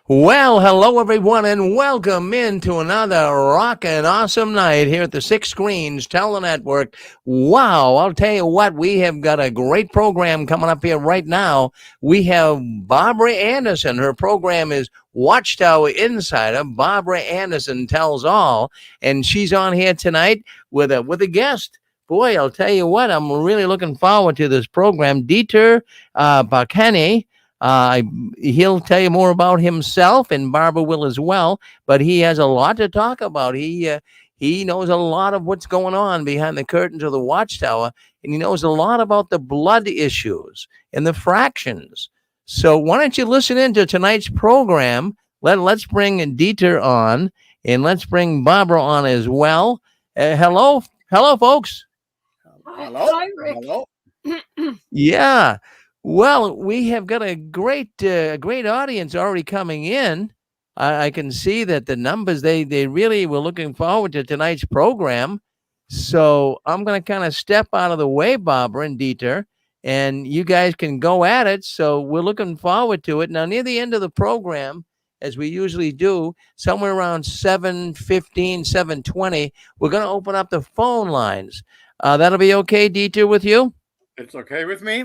Well, hello everyone, and welcome into another rockin' awesome night here at the Six Screens Telenetwork. Wow, I'll tell you what, we have got a great program coming up here right now. We have Barbara Anderson. Her program is Watchtower Insider. Barbara Anderson tells all, and she's on here tonight with a guest. Boy, I'll tell you what, I'm really looking forward to this program. Dieter Parczany. He'll tell you more about himself, and Barbara will as well. But he has a lot to talk about. He knows a lot of what's going on behind the curtains of the Watchtower, and he knows a lot about the blood issues and the fractions. So why don't you listen in to tonight's program? Let's bring Dieter on, and let's bring Barbara on as well. Hello, folks. Hello. Hi, Rick. Hello. Yeah. Well, we have got a great audience already coming in. I can see that the numbers they really were looking forward to tonight's program. So I'm going to kind of step out of the way, Barbara and Dieter, and you guys can go at it. So we're looking forward to it. Now, near the end of the program, as we usually do, somewhere around 7:15, 7:20, we're going to open up the phone lines. That'll be okay, Dieter, with you? It's okay with me.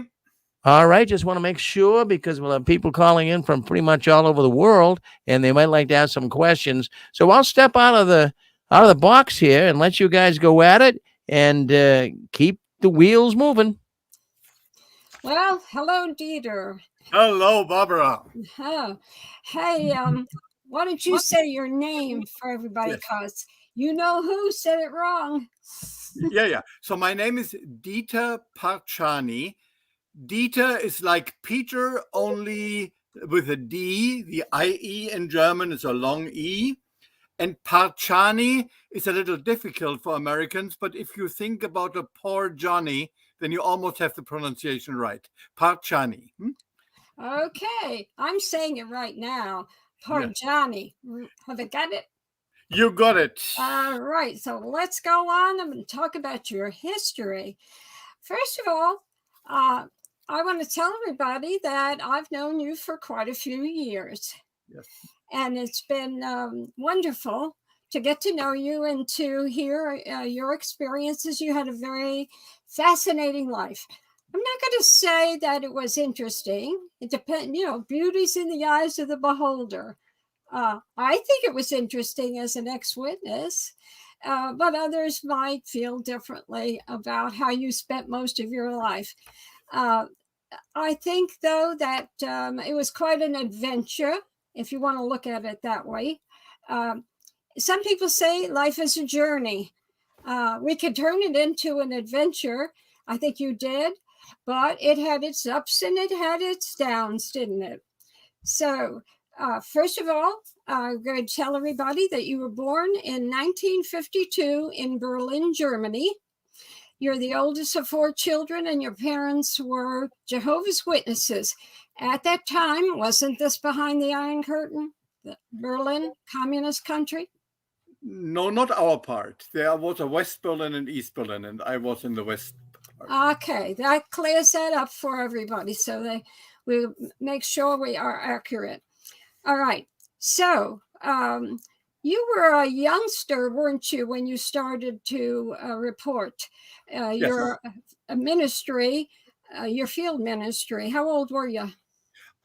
All right, just want to make sure because we'll have people calling in from pretty much all over the world, and they might like to ask some questions. So I'll step out of the box here and let you guys go at it and keep the wheels moving. Well, hello, Dieter. Hello, Barbara. Oh, hey, why don't you say your name for everybody? Yes. Because you know who said it wrong. Yeah. So my name is Dieter Parczany. Dieter is like Peter, only with a D. The IE in German is a long E. And Parczany is a little difficult for Americans, but if you think about a poor Johnny, then you almost have the pronunciation right. Parczany. Okay, I'm saying it right now. Parczany. Have I got it? You got it. All right, so let's go on. I'm going to talk about your history. First of all, I want to tell everybody that I've known you for quite a few years. Yes. And it's been wonderful to get to know you and to hear your experiences. You had a very fascinating life. I'm not going to say that it was interesting. It depends, beauty's in the eyes of the beholder. I think it was interesting as an ex-witness, but others might feel differently about how you spent most of your life. I think, though, that it was quite an adventure, if you want to look at it that way. Some people say life is a journey. We could turn it into an adventure. I think you did, but it had its ups and it had its downs, didn't it? So, first of all, I'm going to tell everybody that you were born in 1952 in Berlin, Germany. You're the oldest of 4 children, and your parents were Jehovah's Witnesses. At that time, wasn't this behind the Iron Curtain, the Berlin communist country? No, not our part. There was a West Berlin and East Berlin, and I was in the West part. Okay, that clears that up for everybody, so we make sure we are accurate. All right, so you were a youngster, weren't you, when you started to report your ministry, your field ministry? How old were you?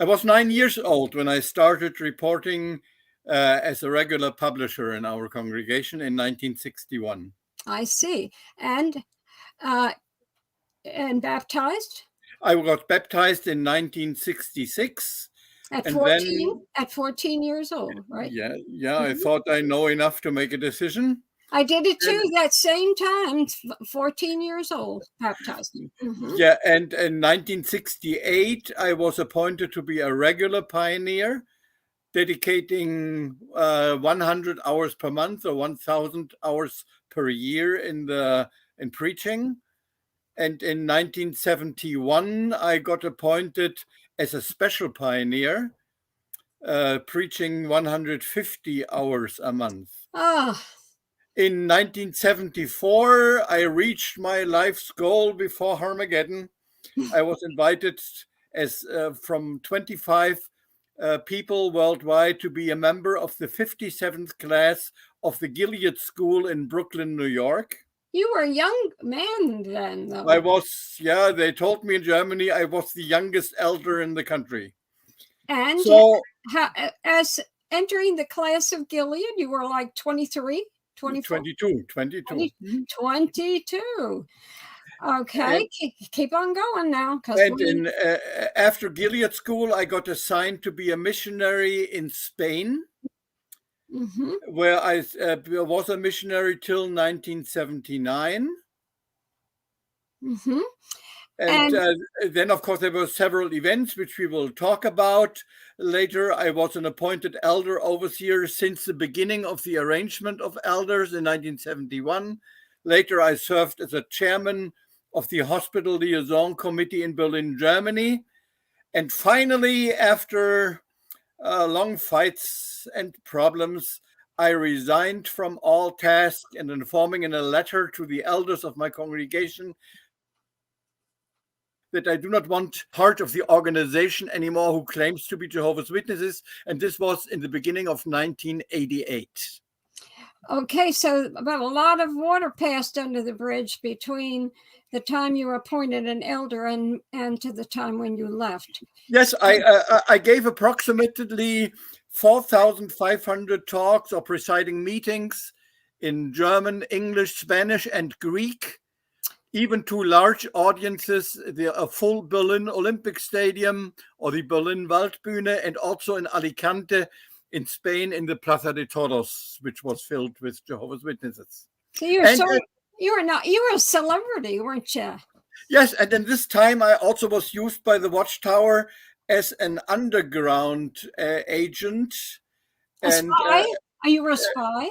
I was 9 years old when I started reporting as a regular publisher in our congregation in 1961. I see. And baptized? I got baptized in 1966. At 14? At 14 years old, right? Yeah. Mm-hmm. I thought I know enough to make a decision. I did it too, that same time, 14 years old, baptized. Mm-hmm. Yeah, and in 1968, I was appointed to be a regular pioneer, dedicating 100 hours per month or 1,000 hours per year in preaching. And in 1971, I got appointed as a special pioneer, preaching 150 hours a month. In 1974, I reached my life's goal before Armageddon. I was invited as from 25 people worldwide to be a member of the 57th class of the Gilead School in Brooklyn, New York. You were a young man then, though. I was, yeah, they told me in Germany I was the youngest elder in the country. And so, as entering the class of Gilead, you were like 23, 24? 22. Okay, keep on going now. And after Gilead School, I got assigned to be a missionary in Spain, where I was a missionary till 1979. And then, of course, there were several events which we will talk about later. I was an appointed elder overseer since the beginning of the arrangement of elders in 1971. Later, I served as a chairman of the Hospital Liaison Committee in Berlin, Germany. And finally, after long fights and problems, I resigned from all tasks and informing in a letter to the elders of my congregation that I do not want part of the organization anymore who claims to be Jehovah's Witnesses. And this was in the beginning of 1988. Okay, so about a lot of water passed under the bridge between the time you were appointed an elder and to the time when you left. Yes, I gave approximately 4,500 talks or presiding meetings in German, English, Spanish, and Greek, even to large audiences, a full Berlin Olympic Stadium or the Berlin Waldbühne, and also in Alicante in Spain in the Plaza de Toros, which was filled with Jehovah's Witnesses. So you were a celebrity, weren't you? Yes, and in this time I also was used by the Watchtower as an underground agent. Spy? Are you a spy?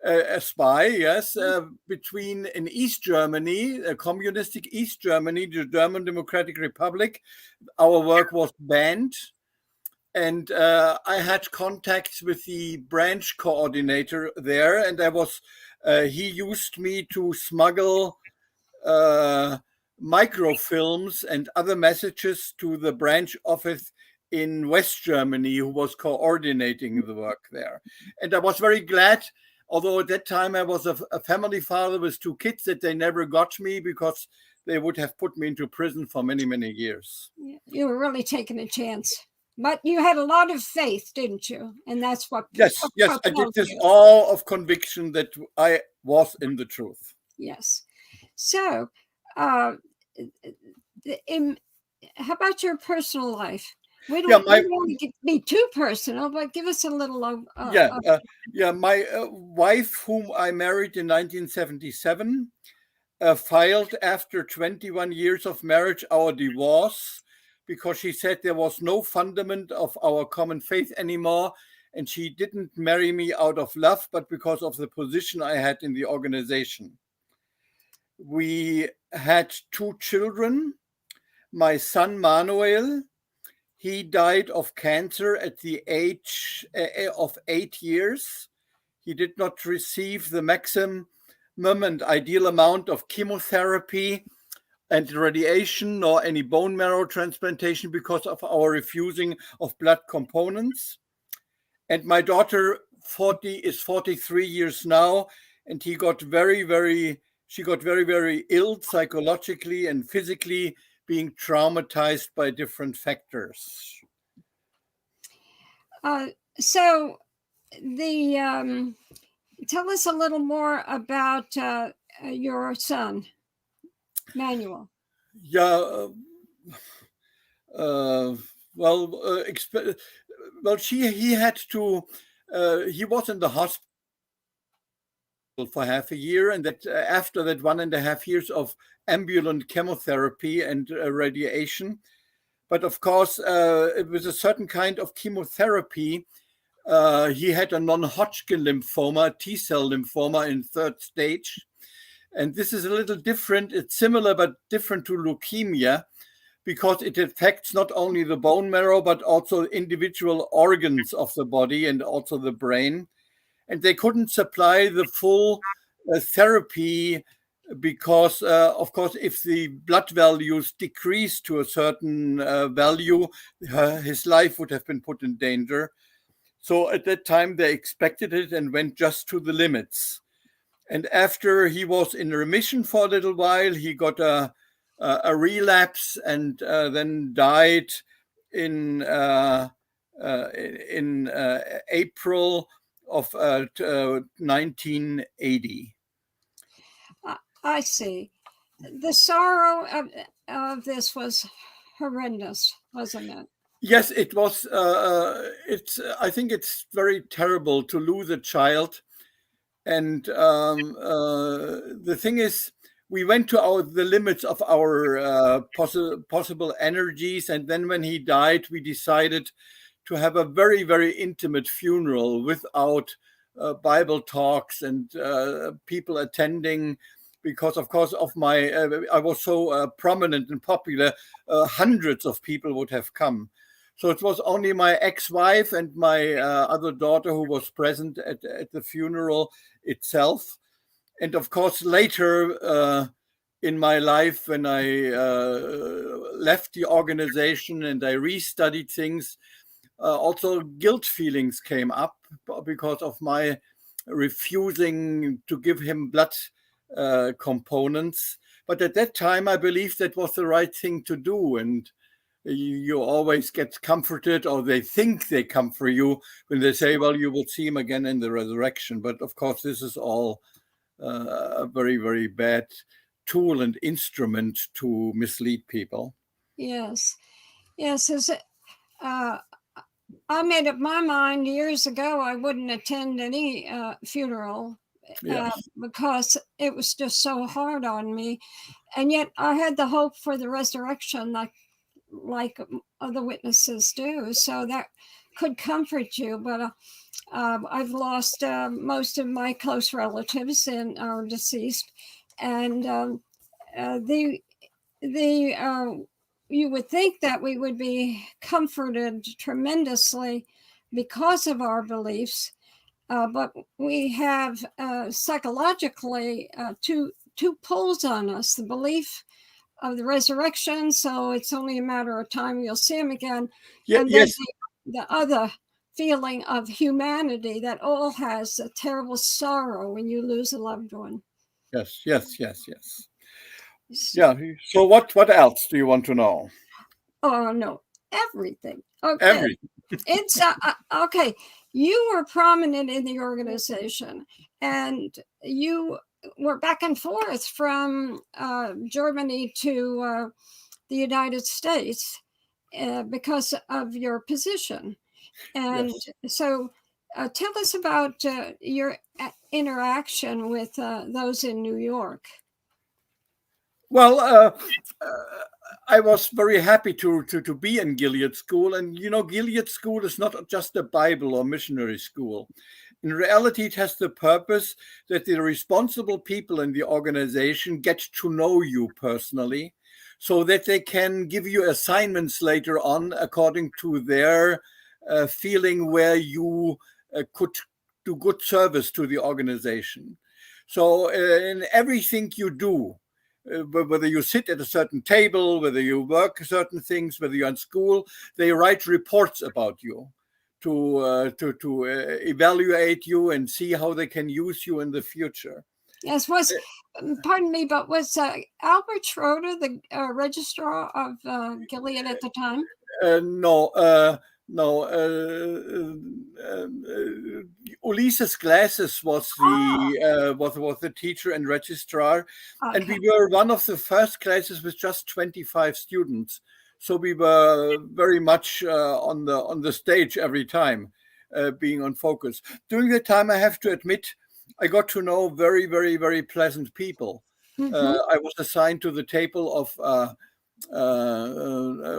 A spy, yes, in East Germany, communistic East Germany, the German Democratic Republic. Our work was banned. And I had contacts with the branch coordinator there, and he used me to smuggle microfilms and other messages to the branch office in West Germany, who was coordinating the work there. And I was very glad, although at that time I was a family father with 2 kids, that they never got me, because they would have put me into prison for many, many years. You were really taking a chance. But you had a lot of faith, didn't you? And that's what... Yes, I did this all of conviction that I was in the truth. Yes. So, how about your personal life? We don't want to be too personal, but give us a little... my wife, whom I married in 1977, filed after 21 years of marriage our divorce, because she said there was no fundament of our common faith anymore. And she didn't marry me out of love, but because of the position I had in the organization. We had 2 children. My son, Manuel, he died of cancer at the age of 8 years. He did not receive the maximum and ideal amount of chemotherapy and radiation, nor any bone marrow transplantation, because of our refusing of blood components. And my daughter is 43 years now, and she got very, very ill psychologically and physically, being traumatized by different factors. So tell us a little more about your son, Manuel. Yeah, he had to. He was in the hospital for half a year, and that after that 1.5 years of ambulant chemotherapy and radiation. But of course, it was a certain kind of chemotherapy. He had a non-Hodgkin lymphoma, T-cell lymphoma in 3rd stage. And this is a little different. It's similar but different to leukemia, because it affects not only the bone marrow, but also individual organs of the body and also the brain. And they couldn't supply the full therapy because, of course, if the blood values decreased to a certain value, his life would have been put in danger. So at that time, they expected it and went just to the limits. And after he was in remission for a little while, he got a relapse and then died in April of 1980. I see. The sorrow of this was horrendous, wasn't it? Yes, it was. I think it's very terrible to lose a child. And the thing is, we went to the limits of our possible energies. And then when he died, we decided to have a very, very intimate funeral without Bible talks and people attending. Because, of course, I was so prominent and popular, hundreds of people would have come. So it was only my ex-wife and my other daughter who was present at the funeral itself. And of course, later in my life, when I left the organization and I restudied things, also guilt feelings came up because of my refusing to give him blood components. But at that time, I believed that was the right thing to do. And you always get comforted, or they think they comfort you when they say, well, you will see him again in the resurrection. But of course, this is all a very, very bad tool and instrument to mislead people. Yes. I made up my mind years ago I wouldn't attend any funeral because it was just so hard on me. And yet I had the hope for the resurrection, like other witnesses do. So that could comfort you. But I've lost most of my close relatives and are deceased. And you would think that we would be comforted tremendously because of our beliefs, but we have psychologically two pulls on us: the belief of the resurrection, so it's only a matter of time you'll see him again, and then the other feeling of humanity that all has a terrible sorrow when you lose a loved one. Yes. Yeah. So what else do you want to know? Oh no, everything. Okay. Everything. It's okay. You were prominent in the organization, and you were back and forth from Germany to the United States because of your position. And so tell us about your interaction with those in New York. Well, I was very happy to be in Gilead School. And, Gilead School is not just a Bible or missionary school. In reality, it has the purpose that the responsible people in the organization get to know you personally so that they can give you assignments later on according to their feeling where you could do good service to the organization. So in everything you do, whether you sit at a certain table, whether you work certain things, whether you're in school, they write reports about you to evaluate you and see how they can use you in the future. Yes, pardon me, but was Albert Schroeder the registrar of Gilead at the time? No. Ulysses Glasses was the teacher and registrar, and we were one of the first classes with just 25 students. So we were very much on the stage every time, being on focus. During the time, I have to admit, I got to know very, very, very pleasant people. I was assigned to the table of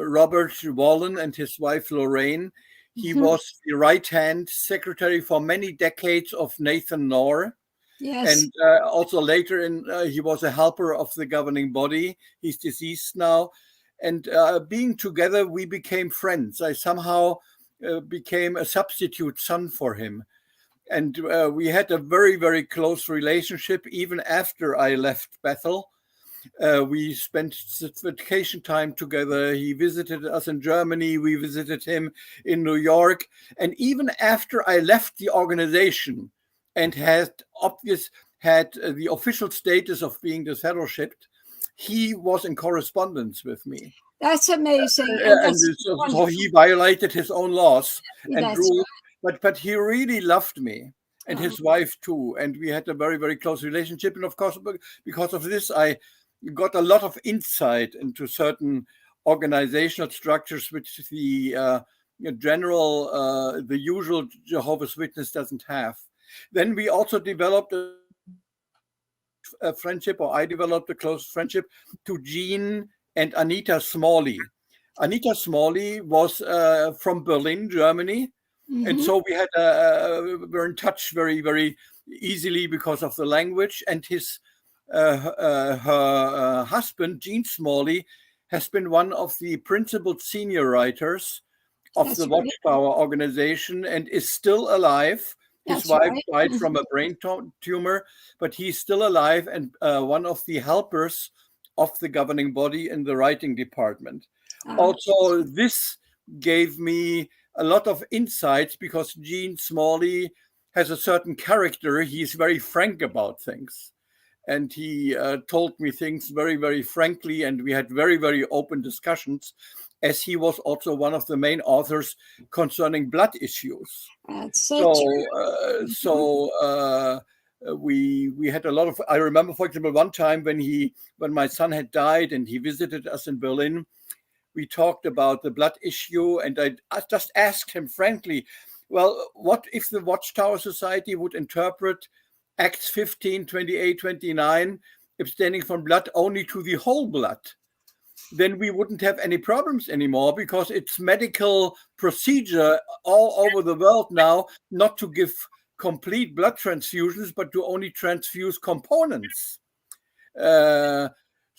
Robert Wallen and his wife Lorraine. He was the right-hand secretary for many decades of Nathan Knorr. Yes. And also later he was a helper of the governing body. He's deceased now. And being together, we became friends. I somehow became a substitute son for him. And we had a very, very close relationship even after I left Bethel. We spent vacation time together. He visited us in Germany. We visited him in New York. And even after I left the organization and had the official status of being disfellowshipped, he was in correspondence with me. That's amazing. And so he violated his own laws and rules. Right. But he really loved me, and his wife too. And we had a very, very close relationship. And of course, because of this, I got a lot of insight into certain organizational structures which the usual Jehovah's Witness doesn't have. Then we also developed a friendship, or I developed a close friendship to Jean and Anita Smalley. Anita Smalley was from Berlin, Germany. And so we were in touch very, very easily because of the language. And her husband, Jean Smalley, has been one of the principal senior writers of the Watchtower organization and is still alive. His wife died from a brain tumor, but he's still alive and one of the helpers of the governing body in the writing department. Also, this gave me a lot of insights because Gene Smalley has a certain character. He's very frank about things. And he told me things very, very frankly, and we had very, very open discussions, as he was also one of the main authors concerning blood issues. That's we had a lot of. I remember, for example, one time when my son had died and he visited us in Berlin, we talked about the blood issue, and I just asked him frankly, well, what if the Watchtower Society would interpret Acts 15, 28, 29, abstaining from blood only to the whole blood? Then we wouldn't have any problems anymore, because it's medical procedure all over the world now not to give complete blood transfusions, but to only transfuse components.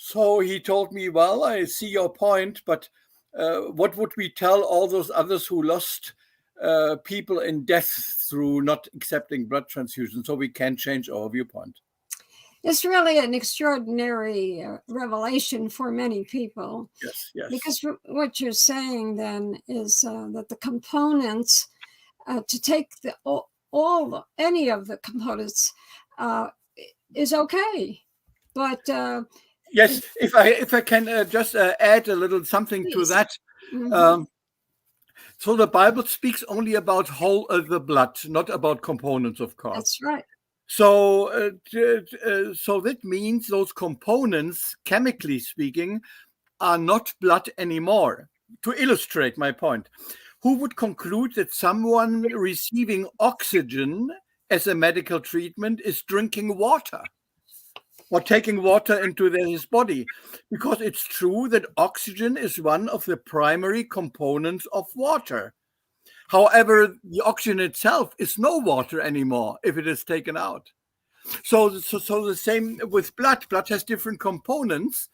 So he told me, well, I see your point, but what would we tell all those others who lost people in death through not accepting blood transfusion? So we can change our viewpoint. It's really an extraordinary revelation for many people. Yes, yes. Because what you're saying then is that the components, to take any of the components is okay. But yes, if I can just add a little something to that. So the Bible speaks only about whole the blood, not about components, of course. That's right. So that means those components, chemically speaking, are not blood anymore. To illustrate my point, who would conclude that someone receiving oxygen as a medical treatment is drinking water or taking water into his body? Because it's true that oxygen is one of the primary components of water. However, the oxygen itself is no water anymore if it is taken out. So the same with blood. Blood has different components,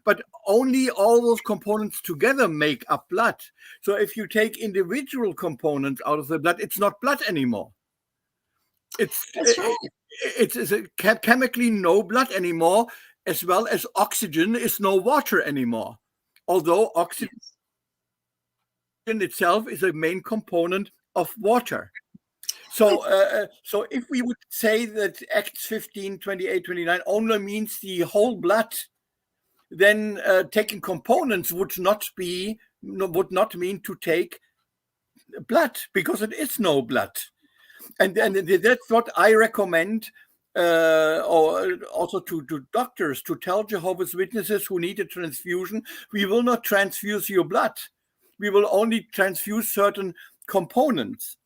but only all those components together make up blood. So if you take individual components out of the blood, it's not blood anymore. It's chemically no blood anymore, as well as oxygen is no water anymore. Although oxygen itself is a main component of water. So if we would say that Acts 15, 28, 29 only means the whole blood, then taking components would not mean to take blood, because it is no blood. And that's what I recommend, or also to doctors, to tell Jehovah's Witnesses who need a transfusion: we will not transfuse your blood. We will only transfuse certain components.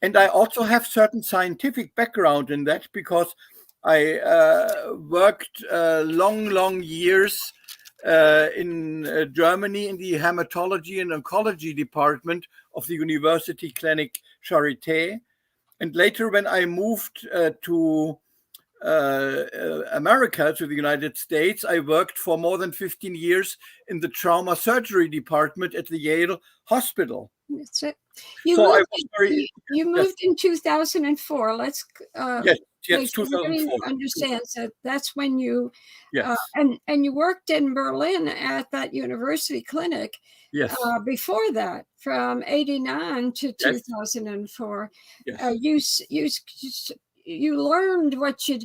And I also have certain scientific background in that, because I worked long years in Germany in the hematology and oncology department of the University Clinic Charité. And later, when I moved to America, to the United States, I worked for more than 15 years in the trauma surgery department at the Yale Hospital. That's it. You So I moved, was very, you yes, moved in 2004. Let's yes, make sure everybody 2004. understands that that's when you Yes, and you worked in Berlin at that university clinic yes, before that, from 89 to yes, 2004. yes. You learned what you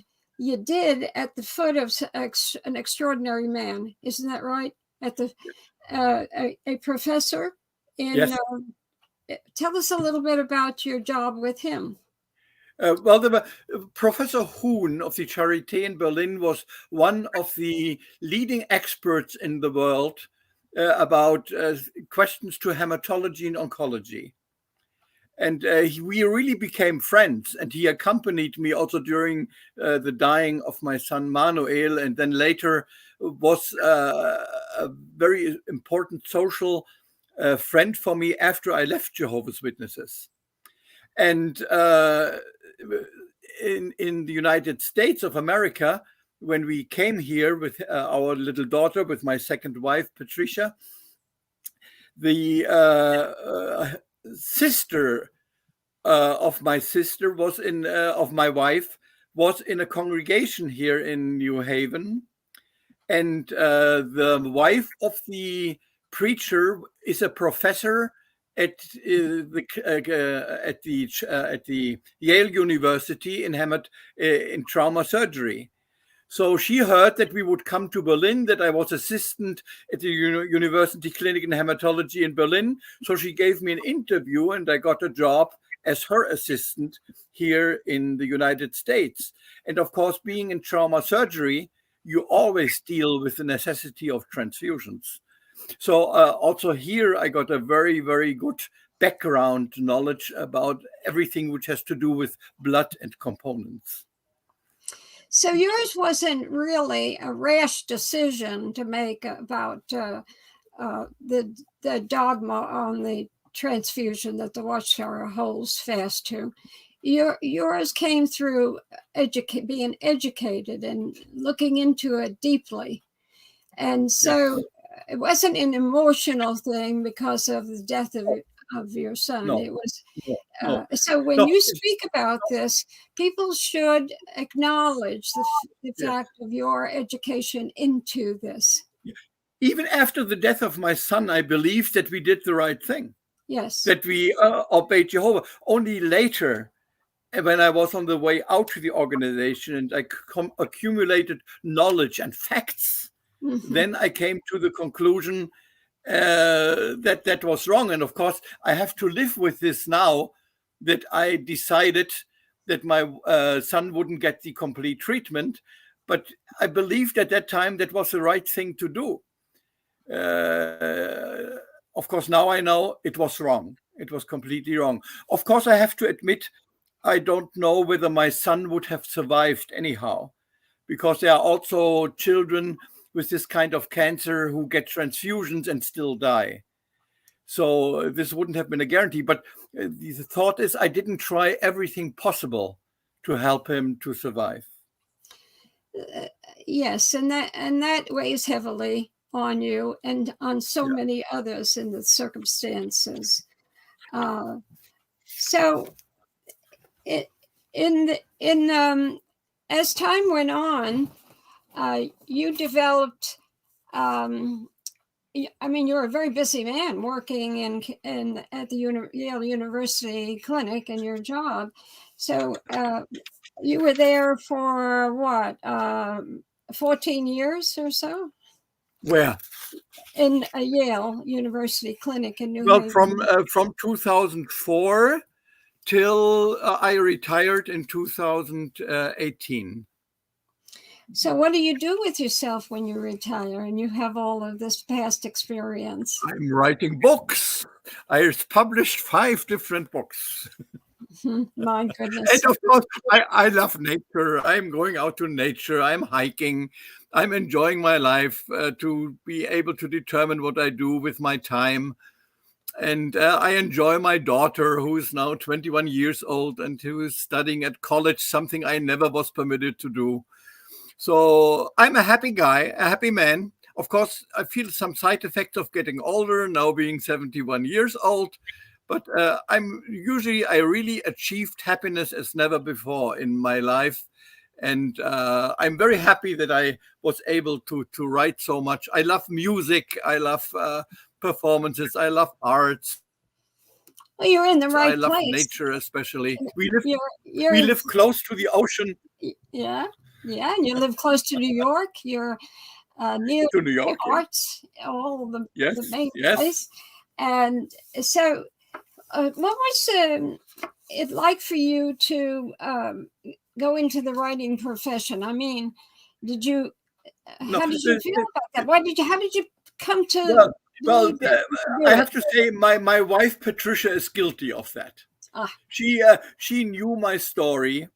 did at the foot of an extraordinary man, isn't that right? At the a professor in. Yes. Tell us a little bit about your job with him. Well, Professor Huhn of the Charité in Berlin was one of the leading experts in the world about questions to hematology and oncology. And we really became friends. And he accompanied me also during the dying of my son Manuel, and then later was a very important social friend for me after I left Jehovah's Witnesses. And in the United States of America, when we came here with our little daughter, with my second wife, Patricia, the sister of my sister was of my wife was in a congregation here in New Haven, and the wife of the preacher is a professor at the Yale University in trauma surgery. So she heard that we would come to Berlin, that I was assistant at the University Clinic in Hematology in Berlin. So she gave me an interview, and I got a job as her assistant here in the United States. And of course, being in trauma surgery, you always deal with the necessity of transfusions. So also here, I got a very, very good background knowledge about everything which has to do with blood and components. So yours wasn't really a rash decision to make about the dogma on the transfusion that the Watchtower holds fast to. Yours came through being educated and looking into it deeply. And so it wasn't an emotional thing because of the death of your son. No, it was no. So when you speak about this, people should acknowledge the fact of your education into this. Even after the death of my son, I believed that we did the right thing. Yes. That we obeyed Jehovah. Only later, when I was on the way out to the organization and I accumulated knowledge and facts, then I came to the conclusion that was wrong. And of course, I have to live with this now, that I decided that my son wouldn't get the complete treatment. But I believed at that time that was the right thing to do. Of course, now I know it was wrong. It was completely wrong. Of course, I have to admit, I don't know whether my son would have survived anyhow, because there are also children with this kind of cancer who get transfusions and still die. So this wouldn't have been a guarantee. But the thought is, I didn't try everything possible to help him to survive. Yes, and that weighs heavily on you and on so many others in the circumstances. So as time went on, you developed. I mean, you're a very busy man working at the Yale University Clinic in your job. So you were there for what, 14 years or so? Where? In a Yale University Clinic in New Haven. From 2004 till I retired in 2018. So what do you do with yourself when you retire and you have all of this past experience? I'm writing books. I published 5 different books. My goodness. And of course, I love nature. I'm going out to nature. I'm hiking. I'm enjoying my life to be able to determine what I do with my time. And I enjoy my daughter, who is now 21 years old and who is studying at college, something I never was permitted to do. So I'm a happy guy, a happy man. Of course, I feel some side effects of getting older, now being 71 years old. But I really achieved happiness as never before in my life. And I'm very happy that I was able to write so much. I love music. I love performances. I love arts. Well, you're in the right I love place. nature, especially. We You're live close to the ocean. Yeah, and you live close to New York. You're near To New York, the arts, all the main yes. place. And so, what was it like for you to go into the writing profession? I mean, did you? How did you feel about that? How did you come to? Well, I have to say, my wife Patricia is guilty of that. She knew my story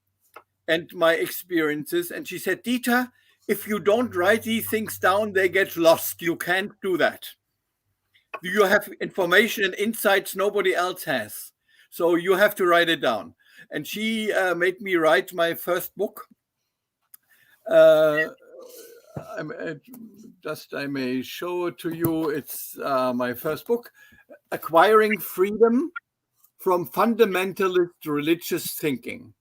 and my experiences, and she said, "Dieter, if you don't write these things down, they get lost. You can't do that. You have information and insights nobody else has, so you have to write it down." And she made me write my first book. I may show it to you. It's my first book, Acquiring Freedom from Fundamentalist Religious Thinking.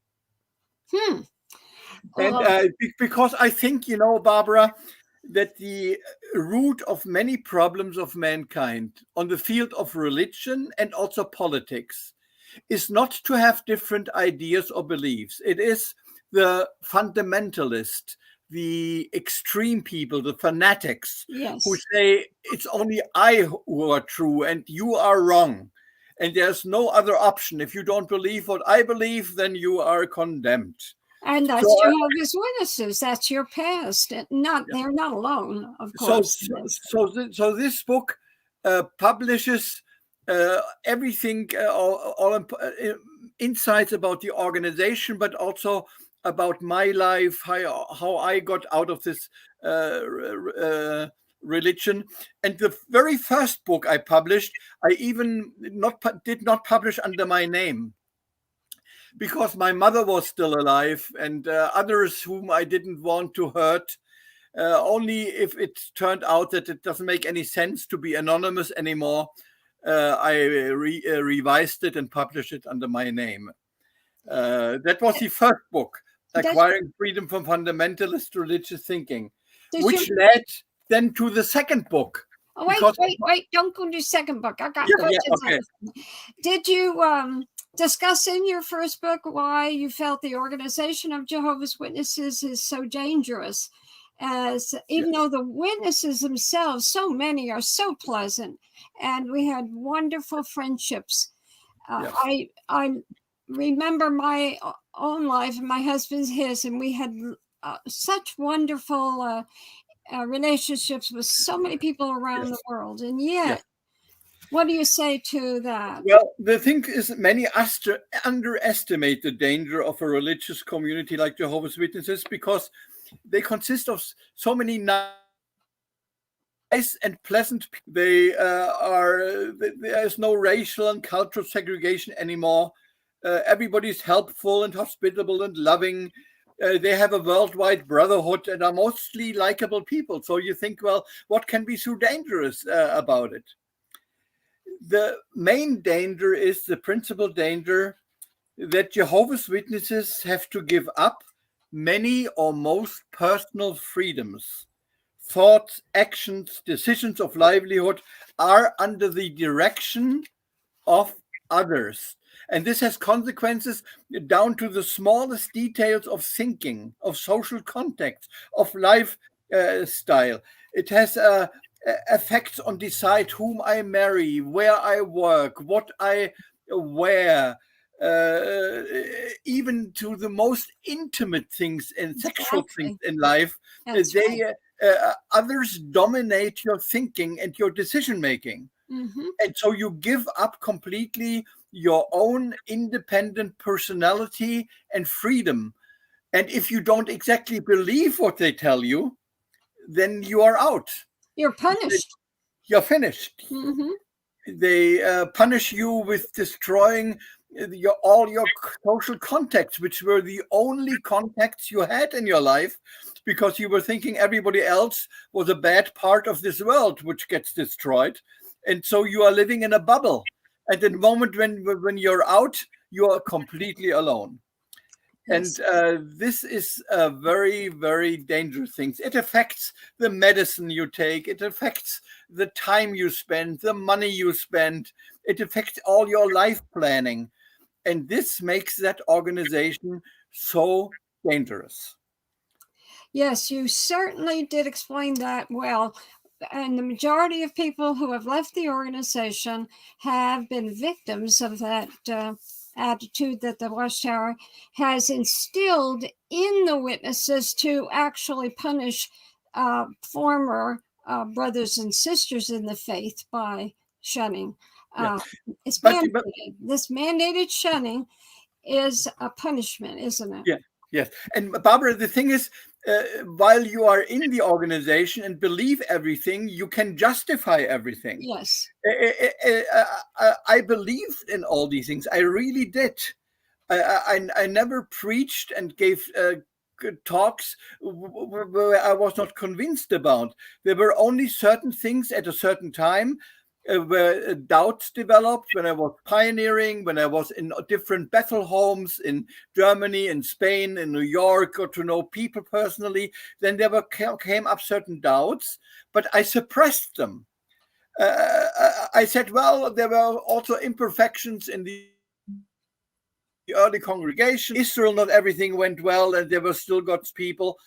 And because I think, Barbara, that the root of many problems of mankind on the field of religion and also politics is not to have different ideas or beliefs. It is the fundamentalist, the extreme people, the fanatics, who say it's only I who are true and you are wrong. And there's no other option. If you don't believe what I believe, then you are condemned. And that's Jehovah's Witnesses. That's your past. They're not alone, of course. So this book publishes everything, all insights about the organization, but also about my life, how I got out of this religion. And the very first book I published, I even did not publish under my name, because my mother was still alive and others whom I didn't want to hurt. Only if it turned out that it doesn't make any sense to be anonymous anymore, I revised it and published it under my name. That was the first book, Acquiring Freedom from Fundamentalist Religious Thinking, which led then to the second book. Oh, wait, don't go to the second book. I got questions. Okay. Did you discuss in your first book why you felt the organization of Jehovah's Witnesses is so dangerous? Even though the witnesses themselves, so many are so pleasant, and we had wonderful friendships. I remember my own life and my husband's his, and we had such wonderful relationships with so many people around the world. And yet, what do you say to that? Well, the thing is, many underestimate the danger of a religious community like Jehovah's Witnesses, because they consist of so many nice and pleasant people. There's no racial and cultural segregation anymore. Everybody's helpful and hospitable and loving. They have a worldwide brotherhood and are mostly likable people. So you think, well, what can be so dangerous about it? The main danger is the principal danger that Jehovah's Witnesses have to give up many or most personal freedoms. Thoughts, actions, decisions of livelihood are under the direction of others. And this has consequences down to the smallest details of thinking, of social context, of lifestyle. It has effects on decide whom I marry, where I work, what I wear, even to the most intimate things and sexual things in life. Others dominate your thinking and your decision making. Mm-hmm. And so you give up completely your own independent personality and freedom. And if you don't exactly believe what they tell you, then you are out. You're punished. You're finished. Mm-hmm. They punish you with destroying all your social contacts, which were the only contacts you had in your life, because you were thinking everybody else was a bad part of this world, which gets destroyed. And so you are living in a bubble. And the moment when you're out, you are completely alone. Yes. And this is a very, very dangerous thing. It affects the medicine you take. It affects the time you spend, the money you spend. It affects all your life planning. And this makes that organization so dangerous. Yes, you certainly did explain that well. And the majority of people who have left the organization have been victims of that attitude that the Watchtower has instilled in the witnesses to actually punish former brothers and sisters in the faith by shunning. Yeah. It's But mandated. This mandated shunning is a punishment, isn't it? yeah, yes. And Barbara, the thing is, while you are in the organization and believe everything, you can justify everything. Yes. I believed in all these things. I really did. I never preached and gave good talks where I was not convinced about. There were only certain things at a certain time where doubts developed when I was pioneering, when I was in different Bethel homes in Germany, in Spain, in New York, got to know people personally. Then there came up certain doubts, but I suppressed them. I said, well, there were also imperfections in the early congregation. Israel, not everything went well, and there were still God's people.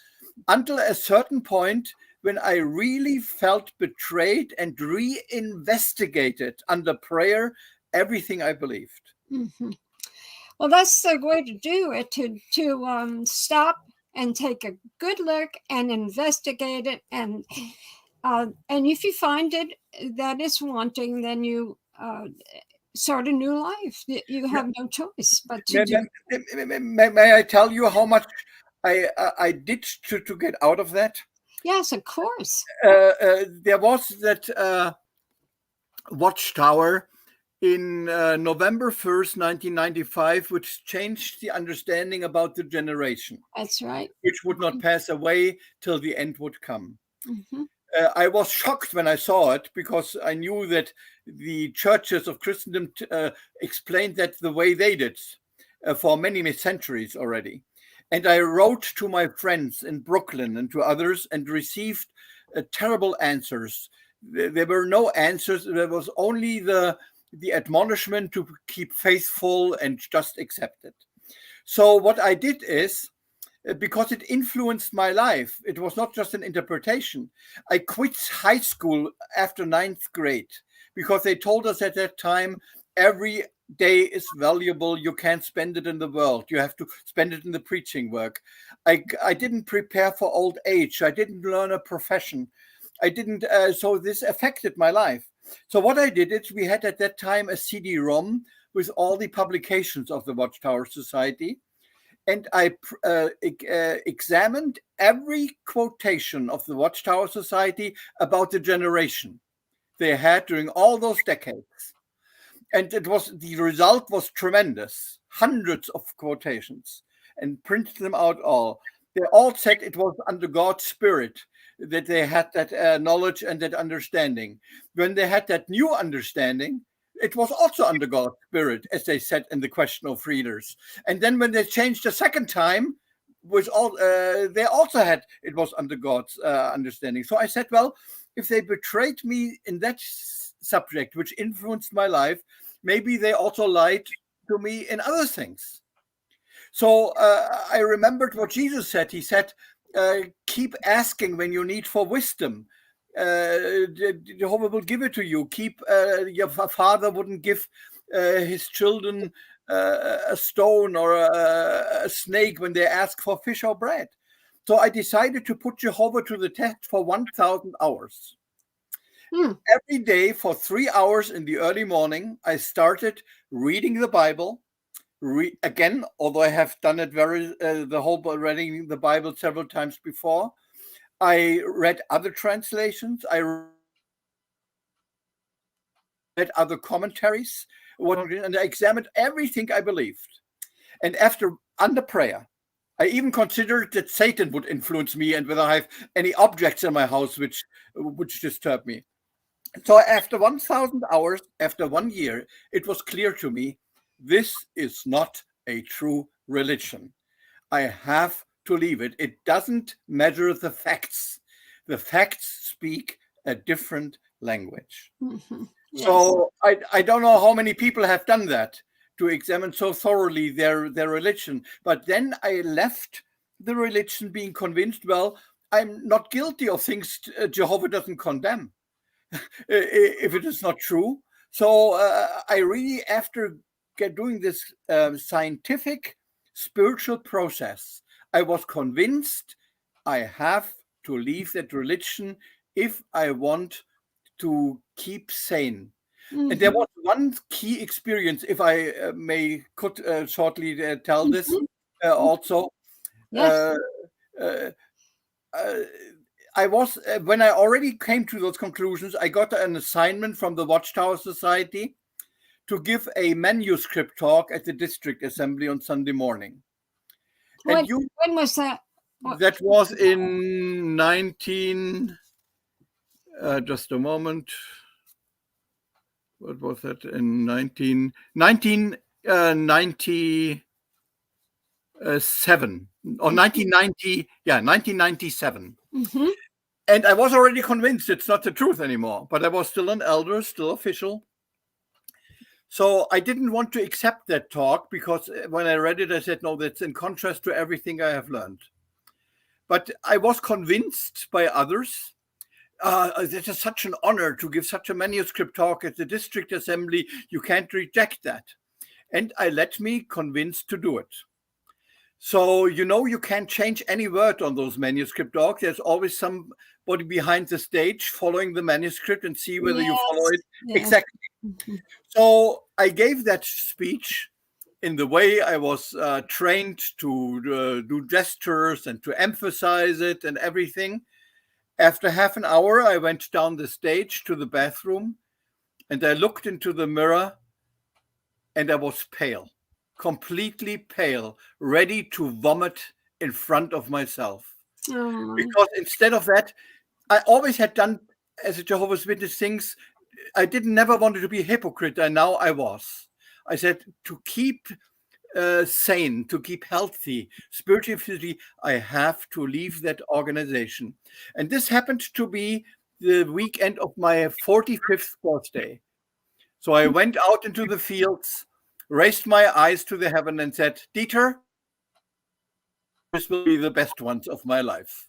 Until a certain point, when I really felt betrayed and reinvestigated under prayer everything I believed. Mm-hmm. Well, that's the way to do it, to stop and take a good look and investigate it. And if you find it that is wanting, then you start a new life. You have no choice but to do. May I tell you how much I did to get out of that? Yes, of course. There was that Watchtower in November 1st, 1995, which changed the understanding about the generation. That's right. Which would not pass away till the end would come. Mm-hmm. I was shocked when I saw it because I knew that the churches of Christendom explained that the way they did for many centuries already. And I wrote to my friends in Brooklyn and to others and received terrible answers. There were no answers. There was only the admonishment to keep faithful and just accept it. So what I did is, because it influenced my life, it was not just an interpretation. I quit high school after 9th grade because they told us at that time, every day is valuable. You can't spend it in the world. You have to spend it in the preaching work. I didn't prepare for old age. I didn't learn a profession. I didn't. So this affected my life. So what I did is, we had at that time a CD-ROM with all the publications of the Watchtower Society. And I examined every quotation of the Watchtower Society about the generation they had during all those decades. And the result was tremendous. Hundreds of quotations, and printed them out all. They all said it was under God's Spirit that they had that knowledge and that understanding. When they had that new understanding, it was also under God's Spirit, as they said in the Question of Readers. And then when they changed the second time, they also had it was under God's understanding. So I said, well, if they betrayed me in that subject, which influenced my life, maybe they also lied to me in other things. So I remembered what Jesus said. He said, keep asking when you need for wisdom. Jehovah will give it to you. Your father wouldn't give his children a stone or a snake when they ask for fish or bread. So I decided to put Jehovah to the test for 1,000 hours. Every day for 3 hours in the early morning, I started reading the Bible. Again, although I have done it reading the Bible several times before, I read other translations. I read other commentaries, and I examined everything I believed. And under prayer, I even considered that Satan would influence me and whether I have any objects in my house which disturb me. So after 1,000 hours, after 1 year, it was clear to me, this is not a true religion. I have to leave it. It doesn't measure the facts. The facts speak a different language. Mhm. Yes. So I don't know how many people have done that, to examine so thoroughly their religion. But then I left the religion being convinced, well, I'm not guilty of things Jehovah doesn't condemn if it is not true. So I really, after doing this scientific spiritual process, I was convinced I have to leave that religion if I want to keep sane. And there was one key experience, if I could shortly tell this also. Yes. Uh, I was, when I already came to those conclusions, I got an assignment from the Watchtower Society to give a manuscript talk at the district assembly on Sunday morning. When was that? That was in 19, just a moment. What was that? In 1997 or 1990? Yeah, 1997. Mm-hmm. And I was already convinced it's not the truth anymore, but I was still an elder, still official. So I didn't want to accept that talk, because when I read it, I said, no, that's in contrast to everything I have learned. But I was convinced by others. It is such an honor to give such a manuscript talk at the district assembly. You can't reject that. And I let me convince to do it. So, you can't change any word on those manuscript talks. There's always somebody behind the stage following the manuscript and see whether you follow it exactly. Mm-hmm. So I gave that speech in the way I was trained to do gestures and to emphasize it and everything. After half an hour, I went down the stage to the bathroom, and I looked into the mirror, and I was pale, completely pale, ready to vomit in front of myself. Because instead of that, I always had done, as a Jehovah's Witness, things. I never wanted to be a hypocrite, and now I was. I said, to keep sane, to keep healthy, spiritually, physically, I have to leave that organization. And this happened to be the weekend of my 45th birthday. So I went out into the fields, raised my eyes to the heaven and said, Dieter, this will be the best ones of my life.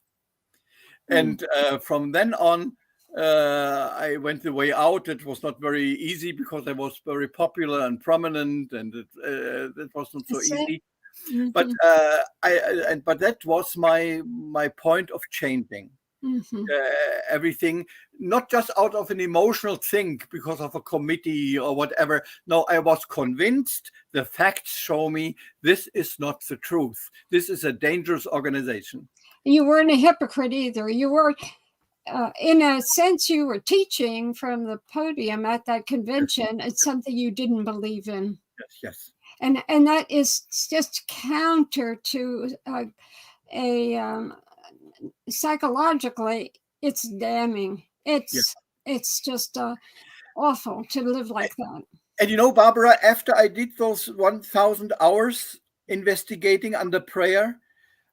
And from then on, I went the way out. It was not very easy because I was very popular and prominent, and it was not so easy. Mm-hmm. But but that was my point of changing everything, not just out of an emotional thing because of a committee or whatever. No, I was convinced. The facts show me this is not the truth. This is a dangerous organization. You weren't a hypocrite either. You were, in a sense, you were teaching from the podium at that convention. It's something you didn't believe in. Yes. And that is just counter to psychologically, it's damning. It's just awful to live like that. And Barbara, after I did those 1,000 hours investigating under prayer,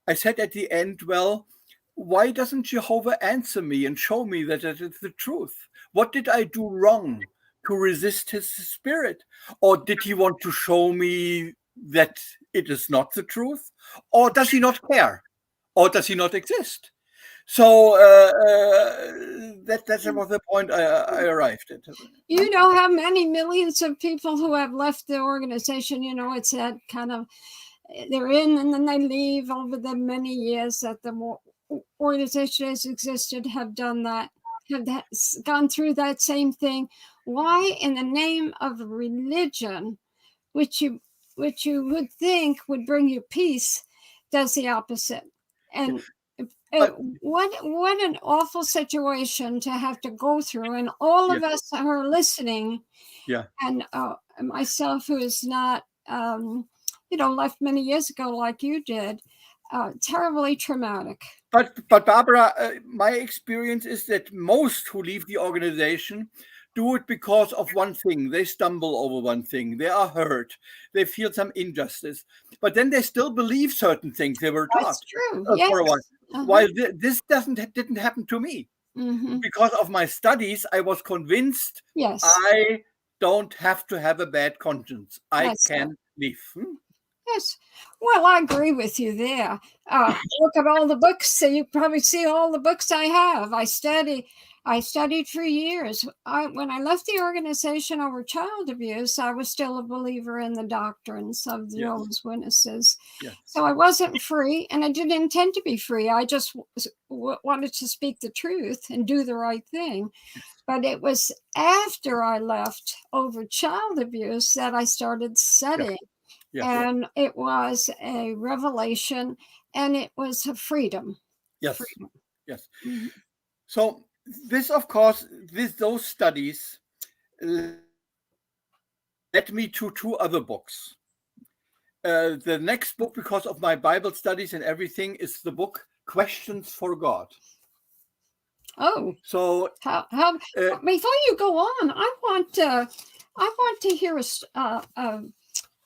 I said at the end, well, why doesn't Jehovah answer me and show me that it is the truth? What did I do wrong to resist his spirit? Or did he want to show me that it is not the truth? Or does he not care? Or does he not exist? So that was the point I arrived at. You know how many millions of people who have left the organization, it's that kind of, they're in and then they leave over the many years that the organization has existed, have done that, gone through that same thing. Why, in the name of religion, which you would think would bring you peace, does the opposite? And what an awful situation to have to go through. And all of us who are listening, and myself, who is not, left many years ago like you did, terribly traumatic. But Barbara, my experience is that most who leave the organization do it because of one thing. They stumble over one thing. They are hurt. They feel some injustice. But then they still believe certain things they were taught That's true. Yes. for a while. Uh-huh. While this didn't happen to me. Mm-hmm. Because of my studies, I was convinced Yes. I don't have to have a bad conscience. I That's can leave. Yes. Well, I agree with you there. Look at all the books. So you probably see all the books I have. I studied for years. When I left the organization over child abuse, I was still a believer in the doctrines of the Jehovah's Witnesses. Yes. So I wasn't free, and I didn't intend to be free. I just wanted to speak the truth and do the right thing. But it was after I left over child abuse that I started studying. And it was a revelation, and it was a freedom. Yes. Freedom. Yes. Mm-hmm. So this, of course, those studies led me to two other books. The next book, because of my Bible studies and everything, is the book Questions for God. Oh, so how before you go on, I want to hear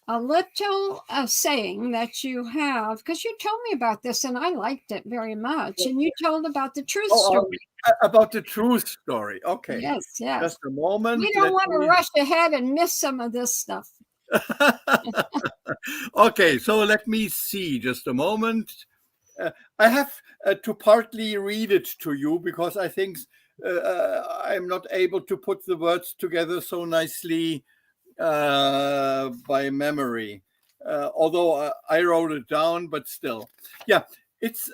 a little saying that you have, because you told me about this and I liked it very much. And you told about the truth story. About the truth story. Okay. Yes, yes. Just a moment. We don't want to rush ahead and miss some of this stuff. Okay, so let me see. Just a moment. I have to partly read it to you because I think I'm not able to put the words together so nicely by memory, although I wrote it down, but still. Yeah, it's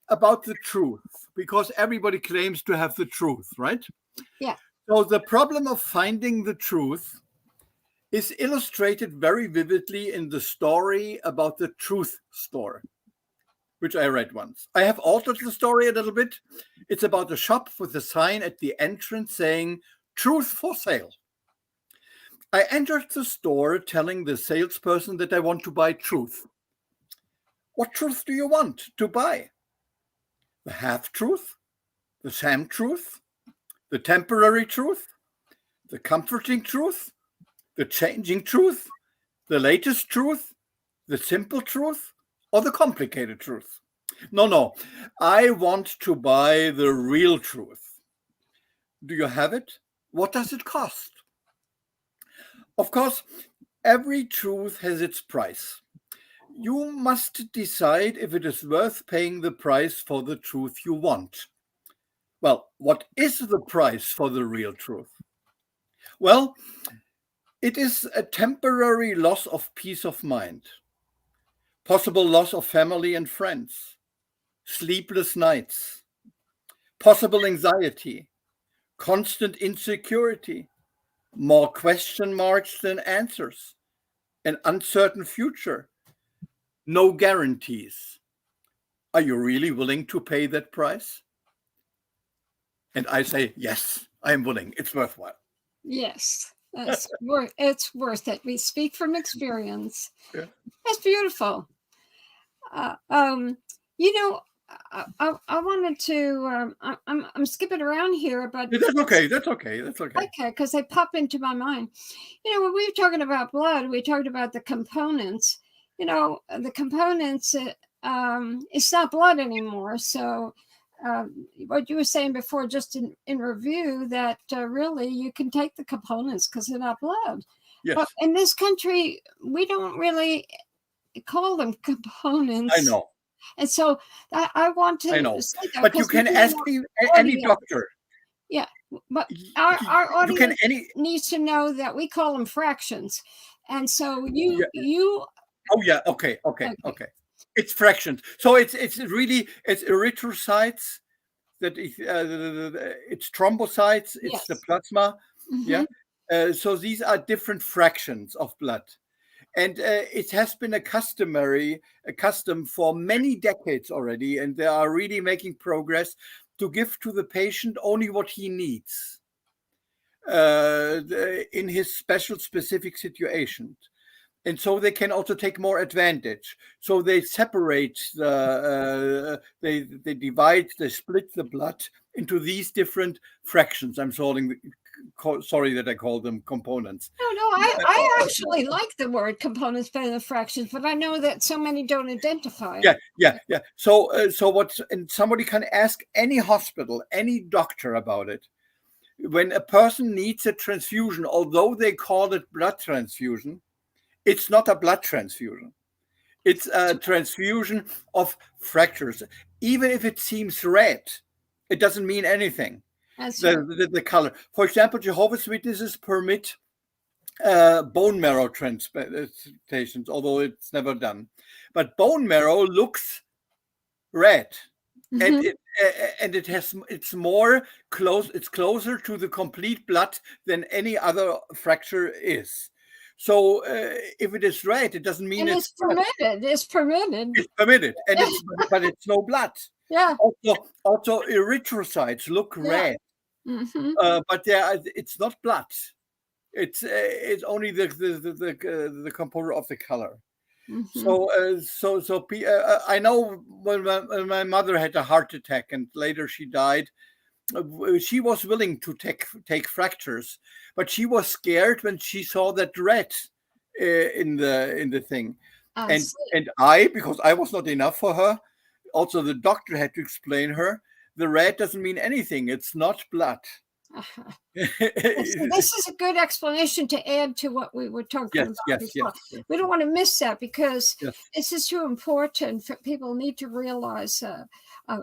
about the truth, because everybody claims to have the truth, right? Yeah. So the problem of finding the truth is illustrated very vividly in the story about the truth store, which I read once. I have altered the story a little bit. It's about a shop with a sign at the entrance saying, "Truth for sale." I entered the store telling the salesperson that I want to buy truth. "What truth do you want to buy? The half-truth? The sham truth? The temporary truth? The comforting truth? The changing truth? The latest truth? The simple truth? Or the complicated truth?" No, I want to buy the real truth. "Do you have it? What does it cost?" Of course, every truth has its price. You must decide if it is worth paying the price for the truth you want. Well, what is the price for the real truth? Well, it is a temporary loss of peace of mind, possible loss of family and friends, sleepless nights, possible anxiety, constant insecurity, more question marks than answers, an uncertain future, no guarantees. Are you really willing to pay that price? And I say, yes, I'm willing. It's worthwhile. Yes, it's worth it. We speak from experience. Yeah. That's beautiful. I wanted to. I'm skipping around here, but That's okay. Okay, because they pop into my mind. When we were talking about blood, we talked about the components. The components. It's not blood anymore. So, what you were saying before, just in review, that really you can take the components because they're not blood. Yes. But in this country, we don't really call them components. I know. And so I want to. I know. Say that, but you can ask any doctor. Yeah, but our audience you needs to know that we call them fractions, and so you. Oh yeah. Okay. It's fractions. So it's erythrocytes. That it's thrombocytes. It's the plasma. Mm-hmm. Yeah. So these are different fractions of blood. And it has been a custom for many decades already, and they are really making progress to give to the patient only what he needs in his specific situation. And so they can also take more advantage. So they separate they divide, they split the blood into these different fractions. I'm sorry that I call them components. No, I actually like the word components better than fractions, but I know that so many don't identify it. Yeah. So and somebody can ask any hospital, any doctor about it. When a person needs a transfusion, although they call it blood transfusion, it's not a blood transfusion. It's a transfusion of fractures. Even if it seems red, it doesn't mean anything. That's right. The color. For example, Jehovah's Witnesses permit bone marrow transplantations, although it's never done. But bone marrow looks red. Mhm. And it's more close. It's closer to the complete blood than any other fracture is. So if it is red, it doesn't mean And it's permitted. It's permitted. It's permitted, and but it's no blood. Yeah. Also erythrocytes look red, but it's not blood. It's only the component of the color. So I know when my mother had a heart attack and later she died, she was willing to take fractures, but she was scared when she saw that red in the thing. And I, because I was not enough for her, also the doctor had to explain her, the red doesn't mean anything. It's not blood. This is a good explanation to add to what we were talking about before. We don't want to miss that because this is too important. For people need to realize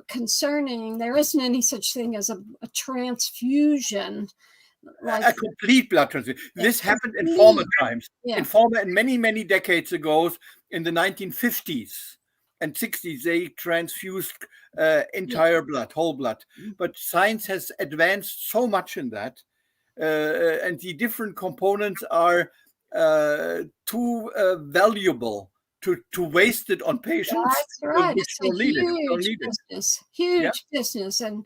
concerning there isn't any such thing as a transfusion. Like a complete blood transfusion. This happened in former times. In many decades ago, in the 1950s and 60s, they transfused entire blood, whole blood. But science has advanced so much in that, and the different components are too valuable to waste it on patients. That's right. It's a huge business. And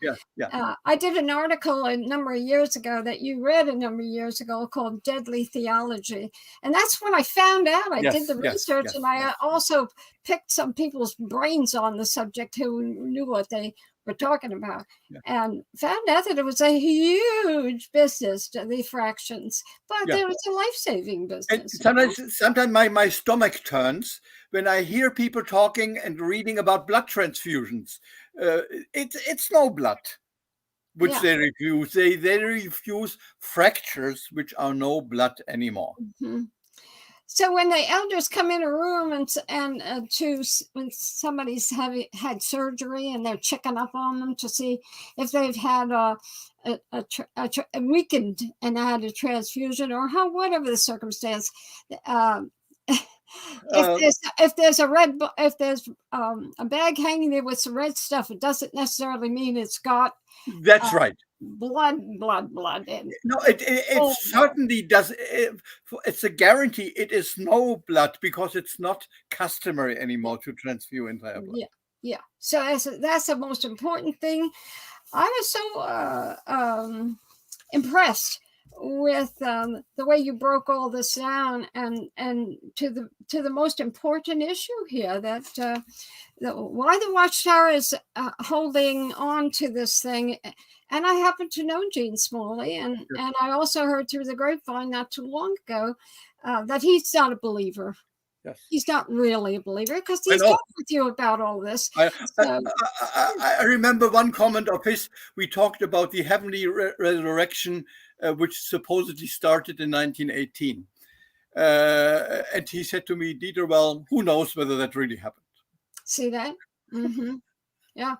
I did an article a number of years ago that you read a number of years ago called Deadly Theology. And that's when I found out. I did the research and I also picked some people's brains on the subject who knew what they were talking about and found out that it was a huge business, the fractions, but it was a life-saving business. And sometimes my stomach turns when I hear people talking and reading about blood transfusions. It's no blood which they refuse. They refuse fractures which are no blood anymore. So when the elders come in a room and when somebody's had surgery and they're checking up on them to see if they've had a weakened and had a transfusion or whatever the circumstance, if there's a bag hanging there with some red stuff, it doesn't necessarily mean it's got. That's right. Blood in. No, it certainly does. It's a guarantee. It is no blood because it's not customary anymore to transfuse entire blood. Yeah. So that's the most important thing. I was so impressed with the way you broke all this down and to the most important issue here, that why the Watchtower is holding on to this thing. And I happen to know Gene Smalley, and I also heard through the grapevine not too long ago that he's not a believer. Yes. He's not really a believer because he's talked with you about all this. I remember one comment of his. We talked about the heavenly resurrection, which supposedly started in 1918. And he said to me, Dieter, well, who knows whether that really happened? See that? Yeah.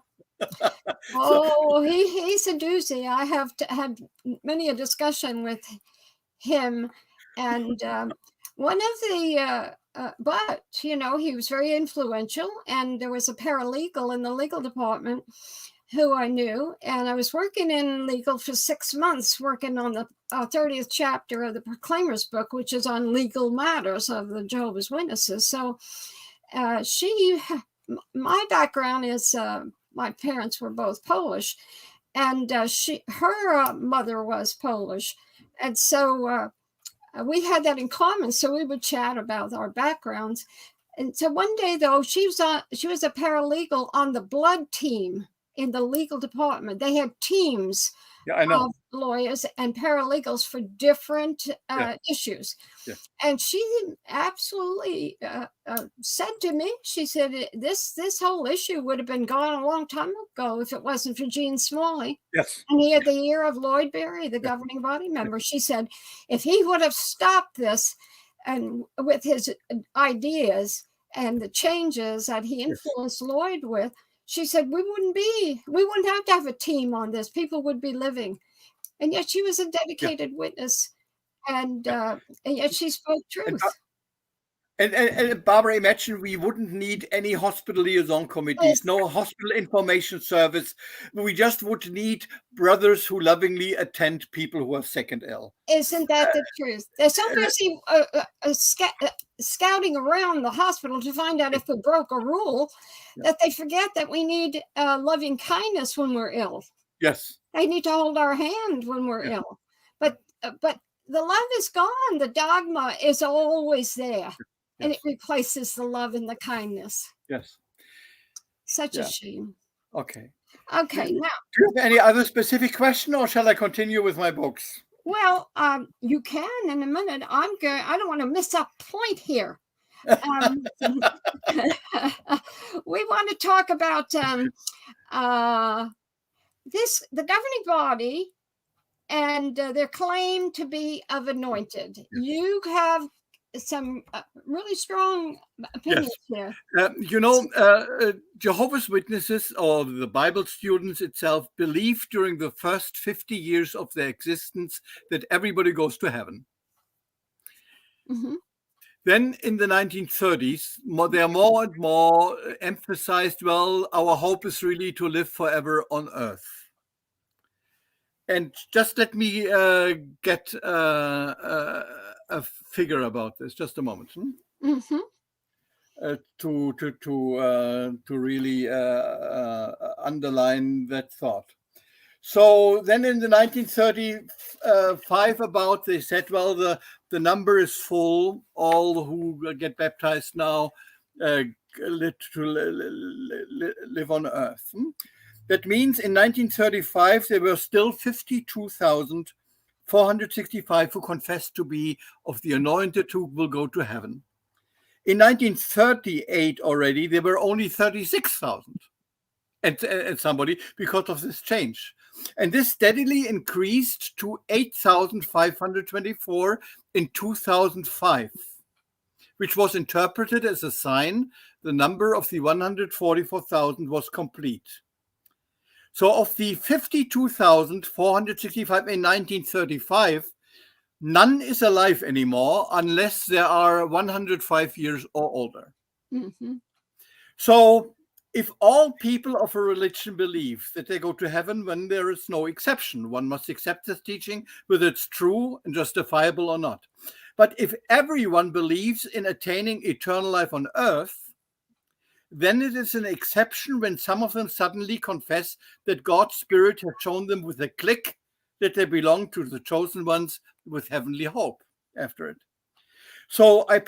Oh, he's a doozy. I have had many a discussion with him, and one of the but he was very influential, and there was a paralegal in the legal department who I knew, and I was working in legal for 6 months, working on the 30th chapter of the Proclaimer's book, which is on legal matters of the Jehovah's Witnesses. So my background is my parents were both Polish, and her mother was Polish, and so we had that in common. So we would chat about our backgrounds. And so one day, though, she was a paralegal on the blood team in the legal department. They had teams of lawyers and paralegals for different issues. Yeah. And she absolutely said to me, she said, this whole issue would have been gone a long time ago if it wasn't for Gene Smalley. Yes. And he had the ear of Lloyd Berry, the governing body member. She said, if he would have stopped this and with his ideas and the changes that he influenced Lloyd with, she said, we wouldn't have to have a team on this. People would be living. And yet she was a dedicated witness. And yet she spoke truth. And Barbara, imagine we wouldn't need any hospital liaison committees, no hospital information service. We just would need brothers who lovingly attend people who are sick and ill. Isn't that the truth? They're so busy scouting around the hospital to find out if we broke a rule that they forget that we need loving kindness when we're ill. Yes. They need to hold our hand when we're ill. But the love is gone. The dogma is always there. And it replaces the love and the kindness. Yes. Such a shame. Okay. Okay. Now, do you have any other specific question, or shall I continue with my books? Well, you can in a minute. I don't want to miss a point here. We want to talk about the governing body and their claim to be of anointed. You have some really strong opinions here. Jehovah's Witnesses, or the Bible students itself, believe during the first 50 years of their existence that everybody goes to heaven. Mm-hmm. Then in the 1930s, they are more and more emphasized, well, our hope is really to live forever on earth. And just let me get a figure about this. Just a moment. Mm-hmm. To really underline that thought. So then in the 1935 they said, well, the number is full. All who get baptized now live on earth. That means in 1935, there were still 52,465 who confessed to be of the anointed who will go to heaven. In 1938 already, there were only 36,000 and somebody because of this change. And this steadily increased to 8,524 in 2005, which was interpreted as a sign the number of the 144,000 was complete. So of the 52,465 in 1935, none is alive anymore unless they are 105 years or older. Mm-hmm. So if all people of a religion believe that they go to heaven, when there is no exception, one must accept this teaching, whether it's true and justifiable or not. But if everyone believes in attaining eternal life on earth, then it is an exception when some of them suddenly confess that God's Spirit has shown them with a click that they belong to the chosen ones with heavenly hope after it. So I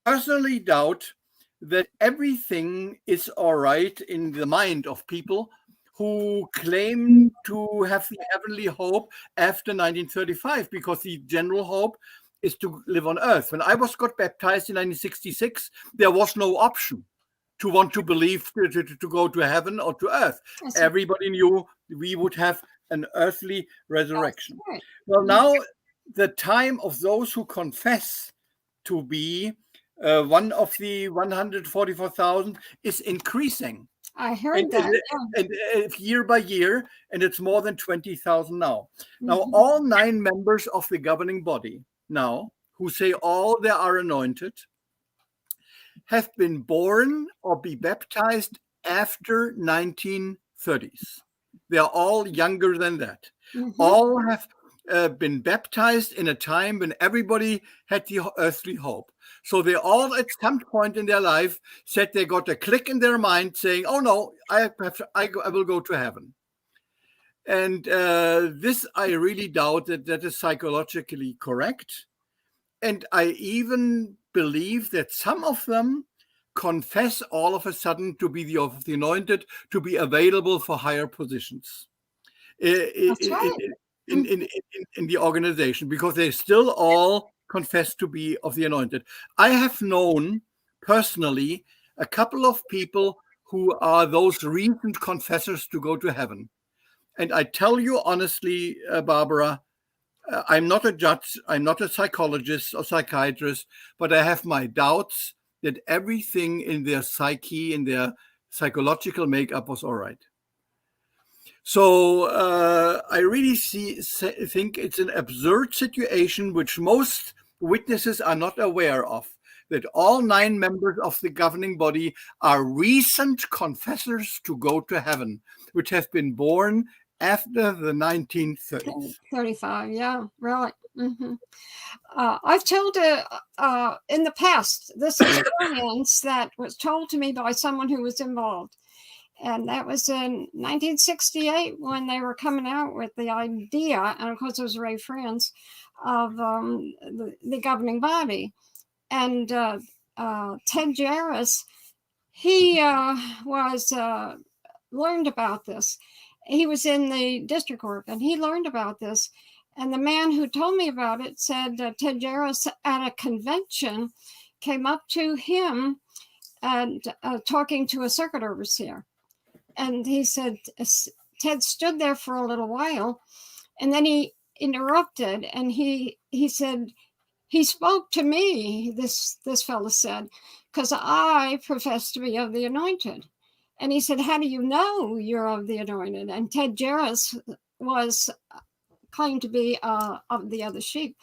personally doubt that everything is all right in the mind of people who claim to have the heavenly hope after 1935, because the general hope is to live on earth. When I got baptized in 1966, there was no option to want to believe to go to heaven or to earth. Everybody knew we would have an earthly resurrection. Right. Well, now the time of those who confess to be one of the 144,000 is increasing. I heard that. And year by year, and it's more than 20,000 now. Mm-hmm. Now, all 9 members of the governing body now, who say all they are anointed, have been born or be baptized after 1930s. They are all younger than that. Mm-hmm. All have been baptized in a time when everybody had the earthly hope. So they all at some point in their life said they got a click in their mind saying, oh no, I will go to heaven. And this, I really doubt that is psychologically correct. And I even believe that some of them confess all of a sudden to be of the anointed, to be available for higher positions That's right. in the organization, because they still all confess to be of the anointed. I have known personally a couple of people who are those recent confessors to go to heaven. And I tell you honestly, Barbara, I'm not a judge, I'm not a psychologist or psychiatrist, but I have my doubts that everything in their psyche, in their psychological makeup was all right. So I really think it's an absurd situation which most witnesses are not aware of, that all 9 members of the governing body are recent confessors to go to heaven, which have been born after the 1930s. 35, yeah, really. I've told in the past this experience that was told to me by someone who was involved. And that was in 1968 when they were coming out with the idea, and of course it was Ray Friends, of the governing body. And Ted Jarris, he was learned about this. He was in the district court, and he learned about this. And the man who told me about it said Ted Jarris at a convention came up to him and talking to a circuit overseer. And he said, Ted stood there for a little while, and then he interrupted, and he said, he spoke to me, this fellow said, because I profess to be of the anointed. And he said, how do you know you're of the anointed? And Ted Jarris was claimed to be of the other sheep.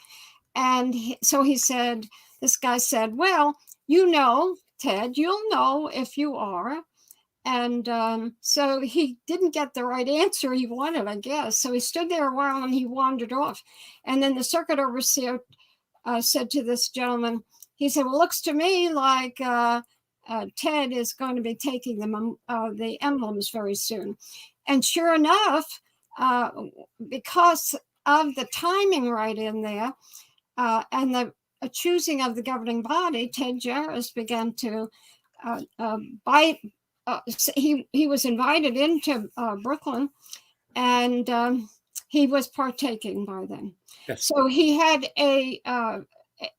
And so he said, this guy said, well, you know, Ted, you'll know if you are. And so he didn't get the right answer he wanted, I guess. So he stood there a while and he wandered off. And then the circuit overseer said to this gentleman, he said, well, looks to me like Ted is going to be taking the emblems very soon. And sure enough, because of the timing right in there and the choosing of the governing body, Ted Jarris began to bite. He was invited into Brooklyn, and he was partaking by then. Yes. So he had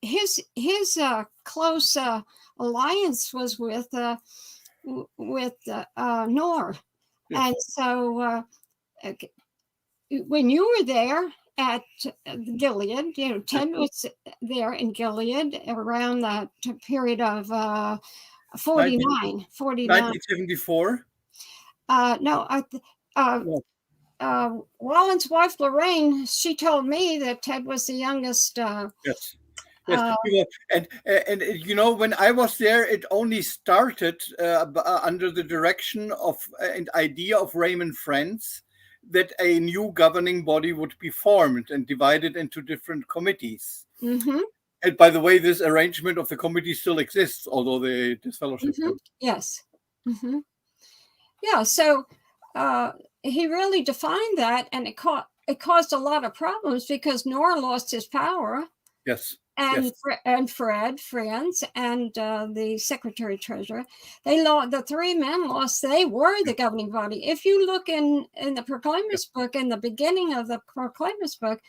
his close alliance was with Noor, Yes. and so when you were there at Gilead, you know, Ted was there in Gilead around that period of 49. 1974. Wallen's wife Lorraine, she told me that Ted was the youngest. Yes. And you know, when I was there, it only started under the direction of an idea of Raymond Friends that a new governing body would be formed and divided into different committees. Mm-hmm. And by the way, this arrangement of the committee still exists, although the disfellowship. Mm-hmm. Yes. Mm-hmm. Yeah. So he really defined that, and it caused a lot of problems because Noor lost his power. Yes. And yes. and Fred Friends and the secretary treasurer, the 3 men lost. They were the governing body. If you look in the Proclaimers book, in the beginning of the Proclaimers book,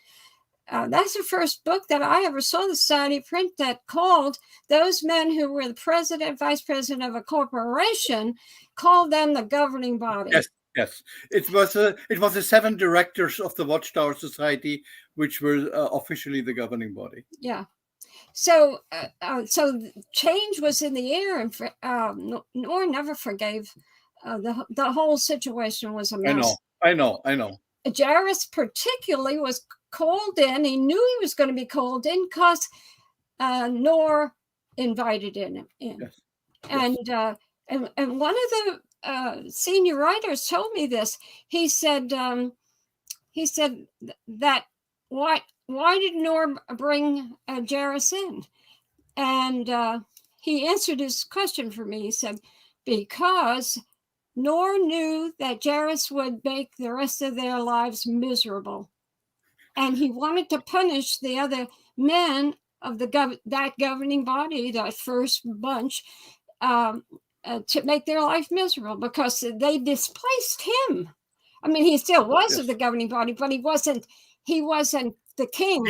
that's the first book that I ever saw the society print that called those men who were the president, vice president of a corporation, called them the governing body. Yes. Yes, it was the 7 directors of the Watchtower Society, which were officially the governing body. Yeah. So change was in the air, and Noor never forgave. The whole situation was a mess. I know. Jarris particularly was called in. He knew he was going to be called in because Noor invited him in. Yes. And one of the senior writers told me this. He said that why did Noor bring Jarris in? And he answered his question for me. He said, because nor knew that Jairus would make the rest of their lives miserable. And he wanted to punish the other men of that governing body, that first bunch, to make their life miserable because they displaced him. I mean, he still was of the governing body, but he wasn't the king.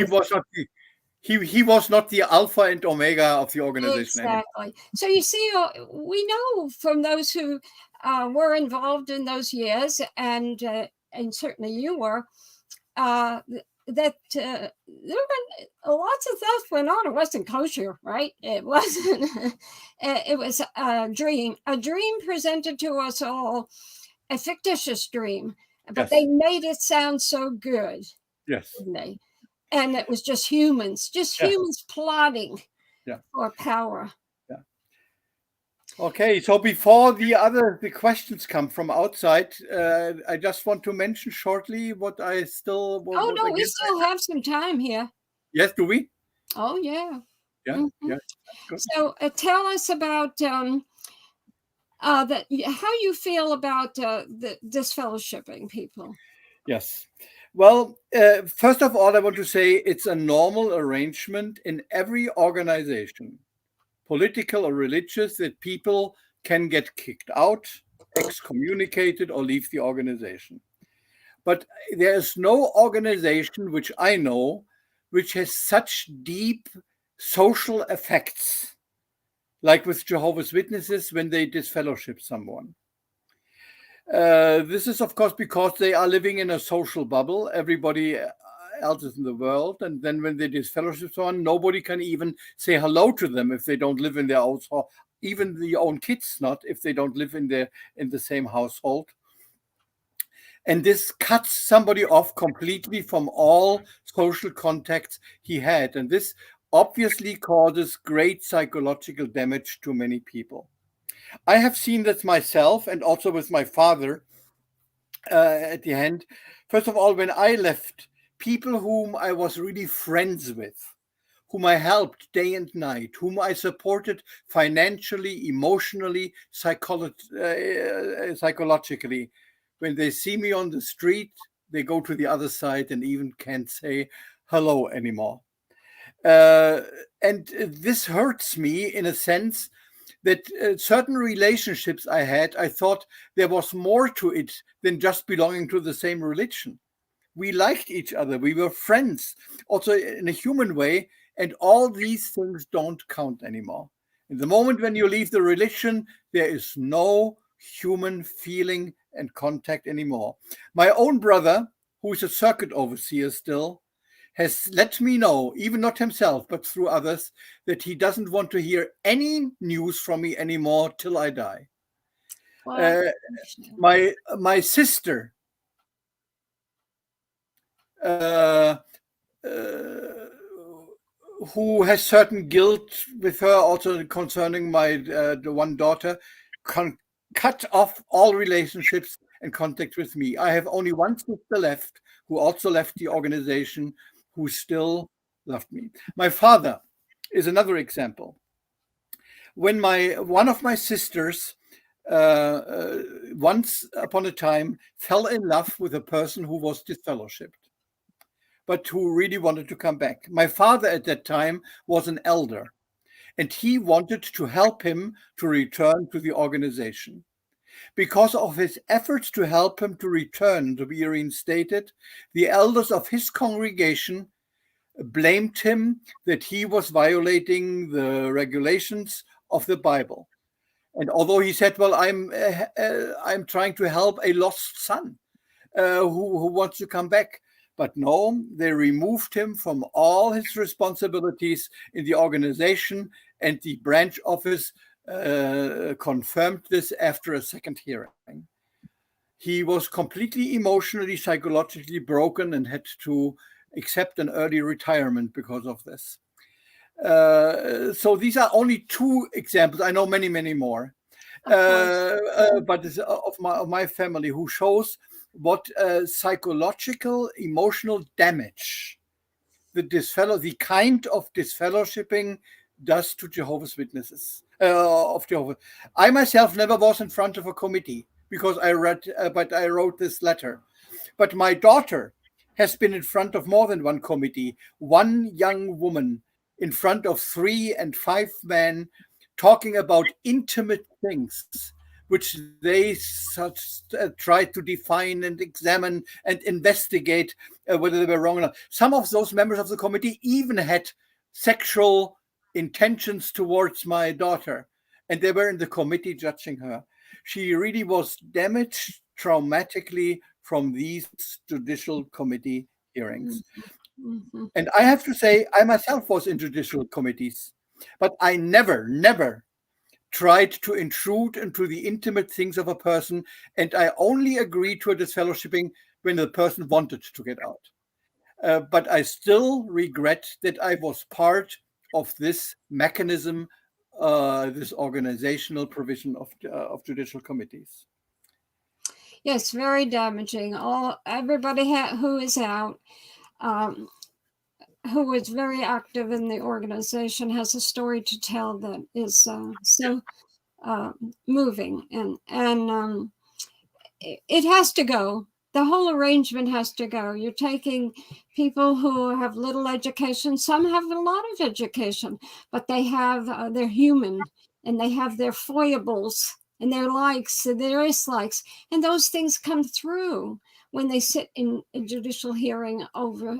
He was not the alpha and omega of the organization. Exactly. So you see, we know from those who were involved in those years, and certainly you were, that there were lots of stuff went on. It wasn't kosher, right? It wasn't. It was a dream presented to us all, a fictitious dream, but they made it sound so good. Yes, didn't they? And it was just humans plotting for power. Yeah. Okay, so before the questions come from outside, I just want to mention shortly what I still. We still have some time here. Yes, do we? Oh yeah. Yeah. Mm-hmm. Yeah. Good. So tell us about how you feel about the disfellowshipping people. Yes. Well, first of all, I want to say it's a normal arrangement in every organization, political or religious, that people can get kicked out, excommunicated, or leave the organization. But there is no organization which I know which has such deep social effects, like with Jehovah's Witnesses when they disfellowship someone. This is, of course, because they are living in a social bubble. Everybody else is in the world. And then when they disfellowship someone, nobody can even say hello to them if they don't live in their own household. Even the own kids not, if they don't live in the same household. And this cuts somebody off completely from all social contacts he had. And this obviously causes great psychological damage to many people. I have seen that myself, and also with my father at the end. First of all, when I left, people whom I was really friends with, whom I helped day and night, whom I supported financially, emotionally, psychologically, when they see me on the street, they go to the other side and even can't say hello anymore. And this hurts me in a sense that certain relationships I had, I thought there was more to it than just belonging to the same religion. We liked each other. We were friends, also in a human way. And all these things don't count anymore. In the moment when you leave the religion, there is no human feeling and contact anymore. My own brother, who is a circuit overseer still, has let me know, even not himself, but through others, that he doesn't want to hear any news from me anymore till I die. My sister, who has certain guilt with her, also concerning the one daughter, cut off all relationships and contact with me. I have only one sister left, who also left the organization, who still loved me. My father is another example. When one of my sisters once upon a time fell in love with a person who was disfellowshipped, but who really wanted to come back. My father at that time was an elder, and he wanted to help him to return to the organization. Because of his efforts to help him to return, to be reinstated, the elders of his congregation blamed him that he was violating the regulations of the Bible. And although he said, well, I'm trying to help a lost son who wants to come back. But no, they removed him from all his responsibilities in the organization, and the branch office confirmed this after a second hearing. He was completely emotionally, psychologically broken and had to accept an early retirement because of this. So these are only two examples. I know many, many more, but it's of my family, who shows what psychological, emotional damage the kind of disfellowshipping does to Jehovah's Witnesses. Of Jehovah, I myself never was in front of a committee, because I wrote this letter. But my daughter has been in front of more than one committee. One young woman in front of 3 and 5 men, talking about intimate things, which they tried to define and examine and investigate whether they were wrong or not. Some of those members of the committee even had sexual intentions towards my daughter, and they were in the committee judging her. She really was damaged traumatically from these judicial committee hearings. Mm-hmm. And I have to say, I myself was in judicial committees, but I never tried to intrude into the intimate things of a person, and I only agreed to a disfellowshipping when the person wanted to get out. But I still regret that I was part of this mechanism, this organizational provision of judicial committees. Yes, very damaging. Everybody who is out, who is very active in the organization, has a story to tell that is so moving, and it has to go. The whole arrangement has to go. You're taking people who have little education. Some have a lot of education, but they have they're human, and they have their foibles and their likes and their dislikes, and those things come through when they sit in a judicial hearing over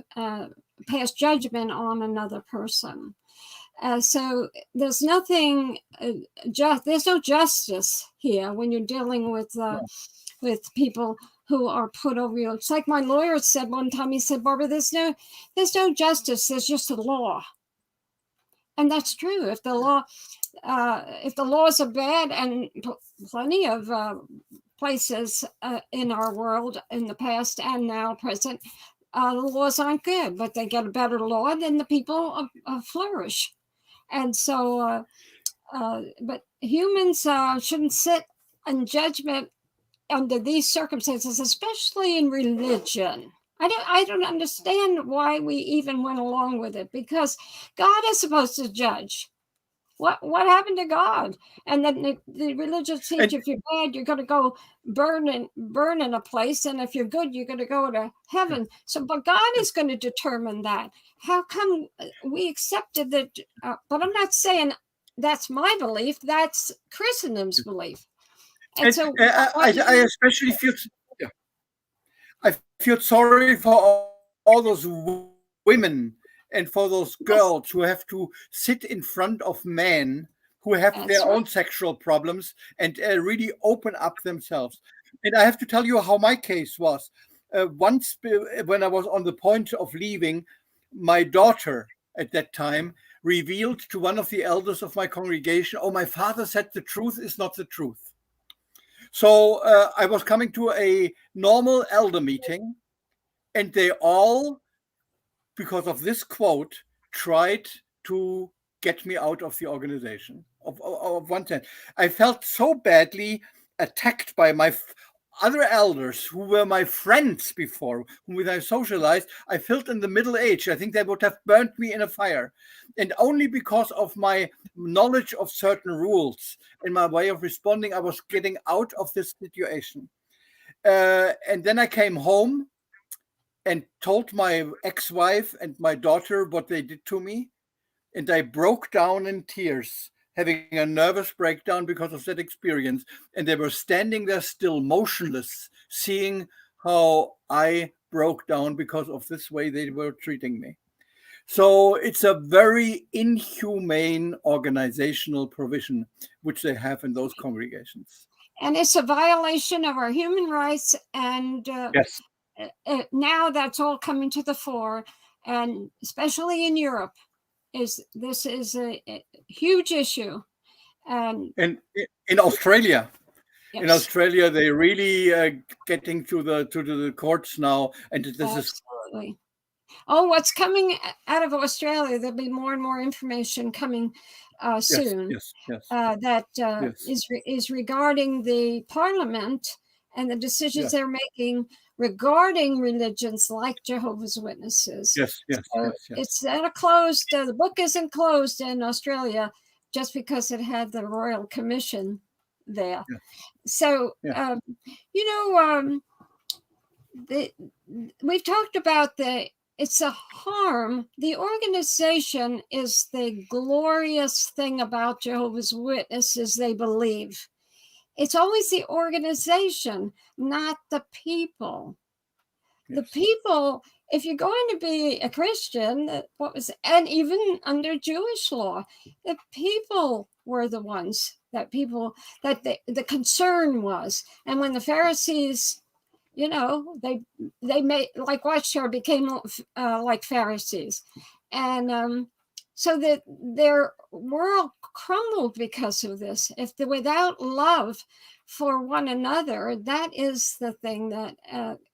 pass judgment on another person. So there's nothing there's no justice here when you're dealing with people who are put over you. It's like my lawyer said one time. He said, "Barbara, there's no justice. There's just a law," and that's true. If the laws are bad, and plenty of places in our world in the past and now present, the laws aren't good, but they get a better law, then the people flourish. And so, but humans shouldn't sit in judgment under these circumstances, especially in religion. I don't understand why we even went along with it, because God is supposed to judge. What happened to God? And then the religious teach, if you're bad, you're going to go burn in a place, and if you're good, you're going to go to heaven. So, but God is going to determine that. How come we accepted that? But I'm not saying that's my belief. That's Christendom's belief. And so I especially feel, I feel sorry for all those women and for those girls who have to sit in front of men who have their own sexual problems and really open up themselves. And I have to tell you how my case was. Once, when I was on the point of leaving, my daughter at that time revealed to one of the elders of my congregation, "Oh, my father said the truth is not the truth." So I was coming to a normal elder meeting, and they all, because of this quote, tried to get me out of the organization. Of one hand, I felt so badly attacked by my other elders who were my friends before, whom I socialized. I felt in the middle age. I think they would have burnt me in a fire. And only because of my knowledge of certain rules and my way of responding, I was getting out of this situation. And then I came home and told my ex-wife and my daughter what they did to me. And I broke down in tears, having a nervous breakdown because of that experience. And they were standing there still motionless, seeing how I broke down because of this way they were treating me. So it's a very inhumane organizational provision which they have in those congregations. And it's a violation of our human rights. And yes. Now that's all coming to the fore, and especially in Europe, this is a huge issue. And in Australia, yes. In Australia, they're really getting to the courts now, and this absolutely. Is. Oh, what's coming out of Australia? There'll be more and more information coming soon. Yes. That is regarding the Parliament and the decisions they're making regarding religions like Jehovah's Witnesses. Yes. It's not a closed, the book isn't closed in Australia just because it had the Royal Commission there. Yeah. So, Yeah. We've talked about it's a harm. The organization is the glorious thing about Jehovah's Witnesses, they believe. It's always the organization, not the people. Yes. The people, if you're going to be a Christian, and even under Jewish law, the people were the ones that the concern was. And when the Pharisees, they made, like Watchtower became like Pharisees. And so that their world crumbled because of this. Without love for one another, that is the thing that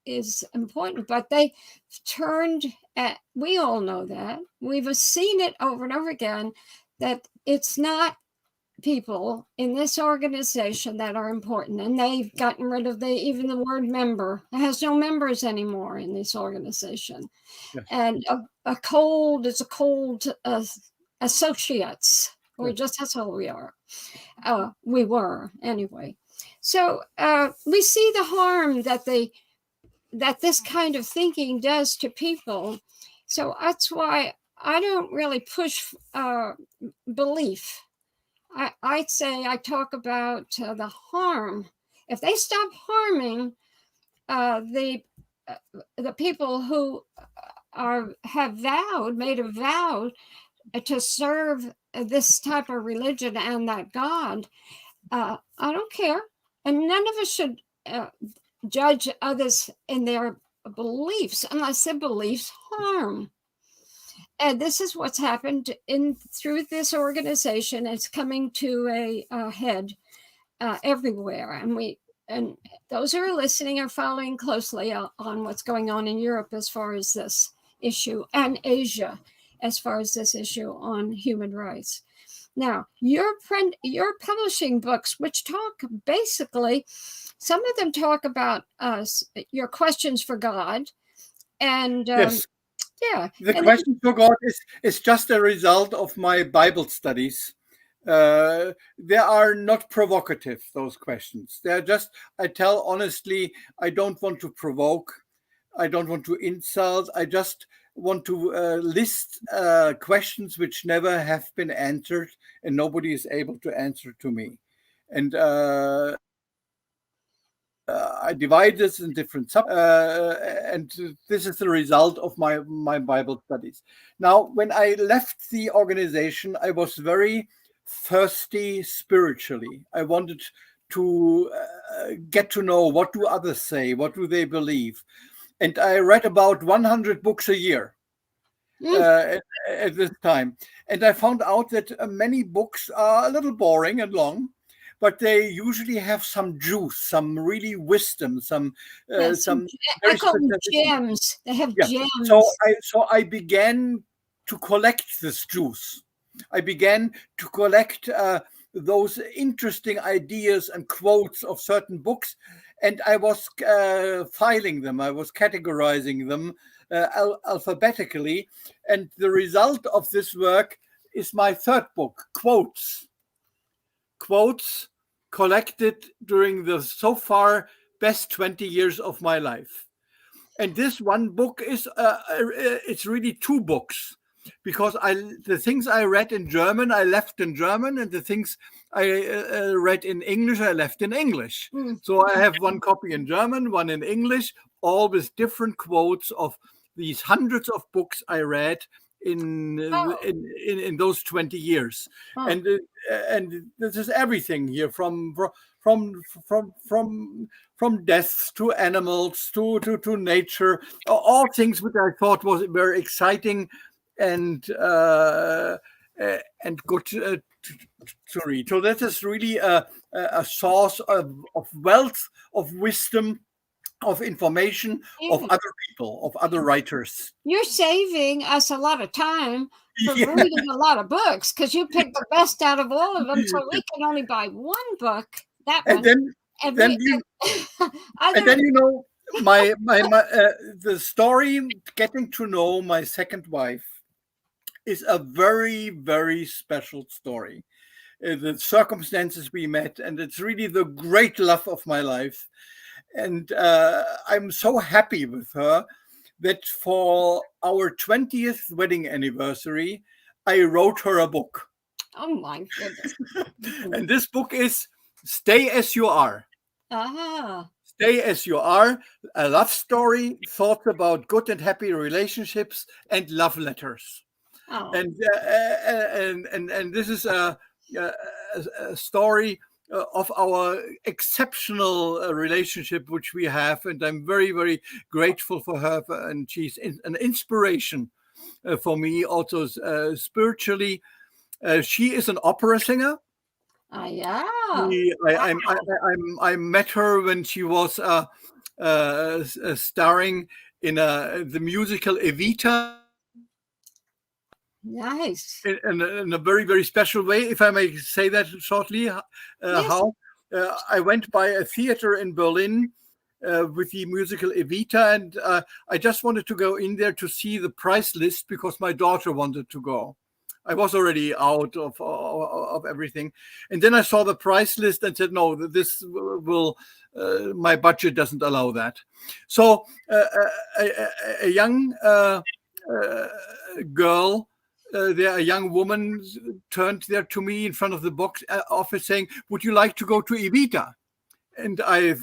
is important. But they we all know that. We've seen it over and over again, that it's not people in this organization that are important, and they've gotten rid of even the word member. It has no members anymore in this organization. Yes. And a cold is a cold associates, or Yes. just that's all we are. We were anyway. So we see the harm that this kind of thinking does to people. So that's why I don't really push belief. I'd say I talk about the harm. If they stop harming the people who made a vow to serve this type of religion and that God, I don't care. And none of us should judge others in their beliefs unless their beliefs harm. And this is what's happened through this organization. It's coming to a head everywhere, and those who are listening are following closely on what's going on in Europe as far as this issue, and Asia as far as this issue on human rights. Now, you're publishing books which talk basically. Some of them talk about your questions for God, and Yes. yeah. The question for God is just a result of my Bible studies. They are not provocative, those questions. They're just, I tell honestly, I don't want to provoke. I don't want to insult. I just want to list questions which never have been answered and nobody is able to answer to me. And I divide this in different and this is the result of my Bible studies. Now, when I left the organization, I was very thirsty spiritually. I wanted to get to know, what do others say, what do they believe, and I read about 100 books a year at this time, and I found out that many books are a little boring and long, but they usually have some juice, some really wisdom, some I call them gems. They have gems. So I began to collect this juice. I began to collect those interesting ideas and quotes of certain books, and I was filing them. I was categorizing them alphabetically, and the result of this work is my third book, Quotes collected during the so far best 20 years of my life. And this one book is it's really two books, because the things I read in German I left in German, and the things I read in English I left in English. So I have one copy in German, one in English, all with different quotes of these hundreds of books I read in those 20 years. And this is everything here, from death to animals to nature, all things which I thought were exciting and good to read. So that is really a source of wealth, of wisdom, of information, of other people, of other writers. You're saving us a lot of time for reading a lot of books, because you picked the best out of all of them, so we can only buy one book. That one. And then you know, my the story, getting to know my second wife, is a very, very special story. the circumstances we met, and it's really the great love of my life. And I'm so happy with her that for our 20th wedding anniversary, I wrote her a book. Oh my goodness. And this book is Stay As You Are. Ah. Stay As You Are, a love story, thoughts about good and happy relationships, and love letters. Oh. And this is a story of our exceptional relationship which we have, and I'm very, very grateful for her, and she's an inspiration for me also spiritually. She is an opera singer. Yeah. I met her when she was starring in the musical Evita. Nice. In a very, very special way, if I may say that shortly. Yes. How I went by a theater in Berlin with the musical Evita, and I just wanted to go in there to see the price list because my daughter wanted to go. I was already out of everything, and then I saw the price list and said, "No, this will my budget doesn't allow that." So a young girl. A young woman turned there to me in front of the box office saying, "Would you like to go to Evita?" And I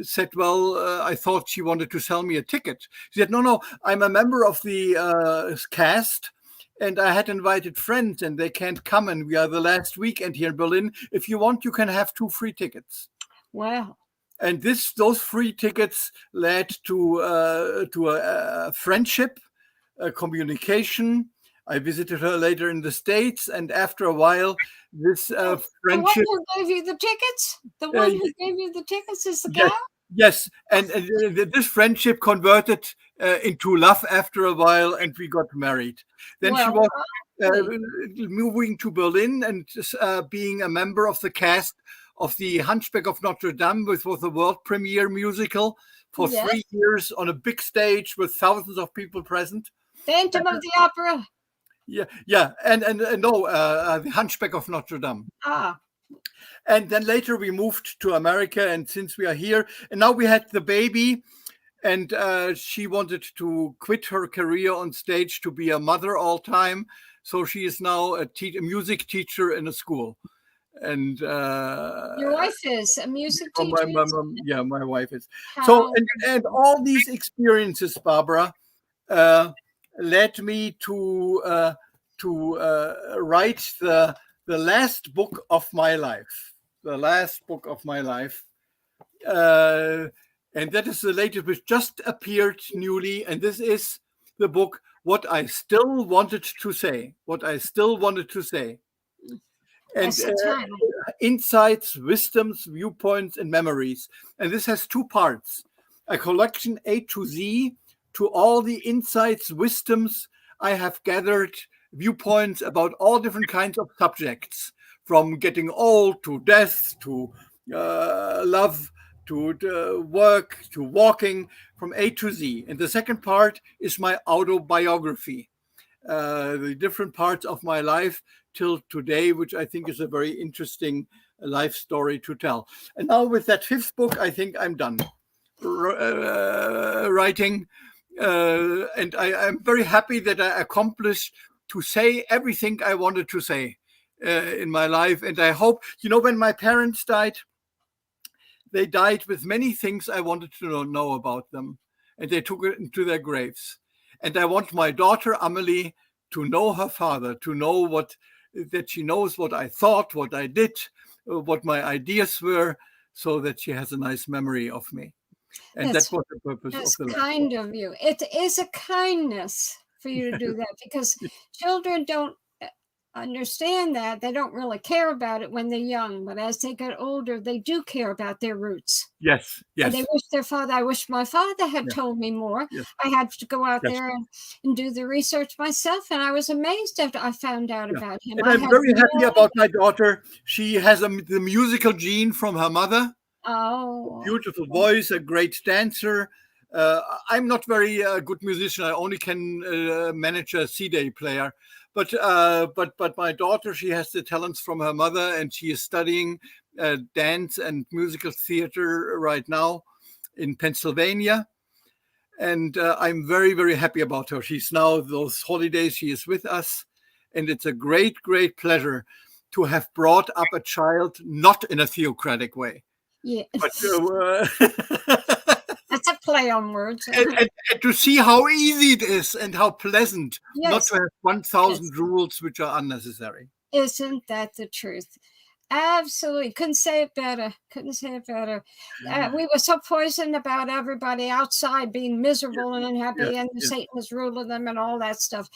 said, "Well, I thought she wanted to sell me a ticket." She said, "No, I'm a member of the cast, and I had invited friends, and they can't come, and we are the last weekend here in Berlin. If you want, you can have 2 free tickets." Wow. And those free tickets led to a friendship, a communication. I visited her later in the States, and after a while, this friendship. The one who gave you the tickets? The one who gave you the tickets is the gal? Yes, and this friendship converted into love after a while, and we got married. Then she was moving to Berlin and being a member of the cast of the Hunchback of Notre Dame, which was a world premiere musical for 3 years on a big stage with thousands of people present. Phantom of the Opera. Yeah, and the Hunchback of Notre Dame. Ah. And then later we moved to America, and since we are here, and now we had the baby, and she wanted to quit her career on stage to be a mother all time. So she is now a music teacher in a school. And your wife is a music teacher? My wife is. So and all these experiences, Barbara, led me to write the last book of my life. The last book of my life. And that is the latest, which just appeared newly. And this is the book, What I Still Wanted to Say. What I Still Wanted to Say. And insights, wisdoms, viewpoints, and memories. And this has 2 parts. A collection A to Z to all the insights, wisdoms I have gathered, viewpoints about all different kinds of subjects, from getting old to death to love to work to walking, from A to Z. And the second part is my autobiography, the different parts of my life till today, which I think is a very interesting life story to tell. And now with that 5th book, I think I'm done writing. And I'm very happy that I accomplished to say everything I wanted to say in my life. And I hope, when my parents died, they died with many things I wanted to know about them. And they took it into their graves. And I want my daughter, Amelie, to know her father, to know that she knows what I thought, what I did, what my ideas were, so that she has a nice memory of me. And that was the purpose of the life. That's kind of you. It is a kindness for you to do that, because children don't understand that. They don't really care about it when they're young, but as they get older, they do care about their roots. Yes. And they wish their father, I wish my father had told me more. Yes. I had to go out there and do the research myself, and I was amazed after I found out about him. And I'm very happy about my daughter. She has the musical gene from her mother. Oh, beautiful voice, a great dancer. I'm not very good musician. I only can manage a CD player, But my daughter, she has the talents from her mother, and she is studying dance and musical theater right now in Pennsylvania. And I'm very, very happy about her. She's now, those holidays, she is with us. And it's a great, great pleasure to have brought up a child not in a theocratic way. Yeah. But, That's a play on words. and to see how easy it is and how pleasant not Yes. to have 1,000 rules which are unnecessary. Isn't that the truth? Absolutely. Couldn't say it better. Couldn't say it better. We were so poisoned about everybody outside being miserable and unhappy, and Satan was ruling them and all that stuff.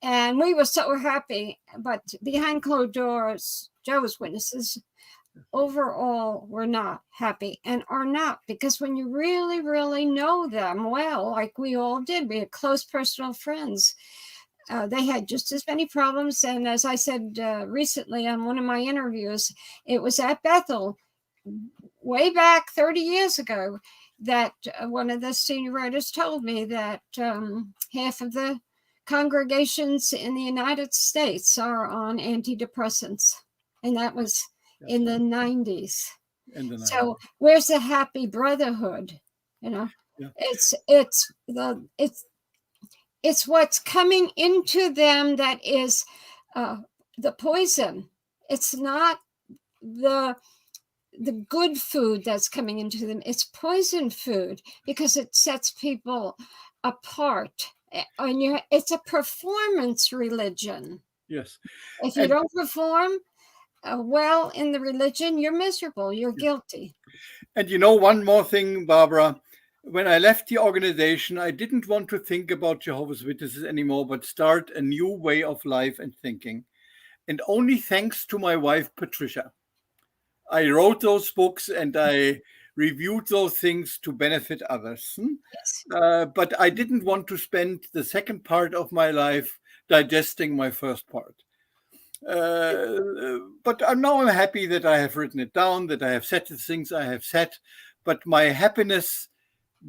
And we were so happy. But behind closed doors, Jehovah's Witnesses overall were not happy and are not, because when you really, really know them well, like we all did, we had close personal friends. They had just as many problems. And as I said recently on one of my interviews, it was at Bethel way back 30 years ago that one of the senior writers told me that half of the congregations in the United States are on antidepressants. And that was in the 90s. So where's the happy brotherhood? You know, it's what's coming into them that is the poison. It's not the good food that's coming into them. It's poison food because it sets people apart. And it's a performance religion. Yes. If you don't perform well in the religion, you're miserable. You're guilty. And you know, one more thing, Barbara. When I left the organization, I didn't want to think about Jehovah's Witnesses anymore, but start a new way of life and thinking. And only thanks to my wife, Patricia, I wrote those books and I reviewed those things to benefit others. Yes. But I didn't want to spend the second part of my life digesting my first part. But now I'm happy that I have written it down, that I have said the things I have said. But my happiness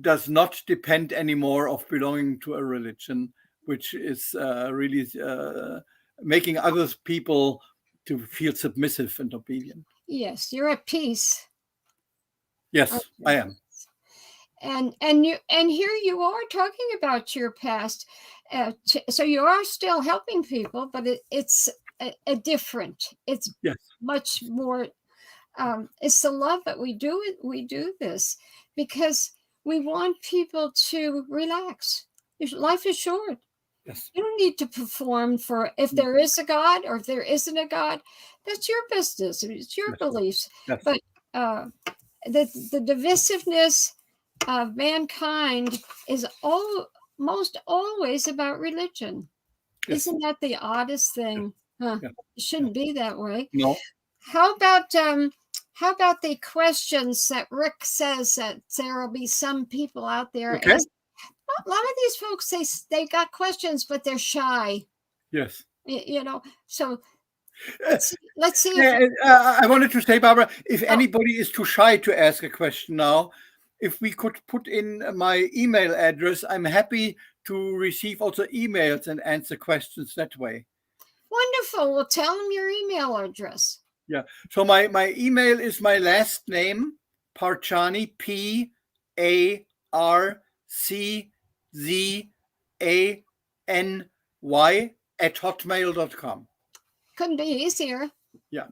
does not depend anymore of belonging to a religion, which is really making other people to feel submissive and obedient. Yes, you're at peace. Yes, okay. I am. And here you are talking about your past. So you are still helping people, but it's a different. It's much more. It's the love that we do it. We do this because we want people to relax. Life is short. Yes. You don't need to perform for if there is a God or if there isn't a God. That's your business. It's your beliefs. Yes. But the divisiveness of mankind is almost always about religion. Yes. Isn't that the oddest thing? Huh? Yeah. It shouldn't be that way. No. How about the questions that Rick says that there will be some people out there? Okay. A lot of these folks, they got questions, but they're shy. Yes. You know, so let's see. I wanted to say, Barbara, if anybody is too shy to ask a question now, if we could put in my email address, I'm happy to receive also emails and answer questions that way. Wonderful. Well, tell them your email address. Yeah. So my email is my last name, Parczany, PARCZANY @hotmail.com. Couldn't be easier. Yeah.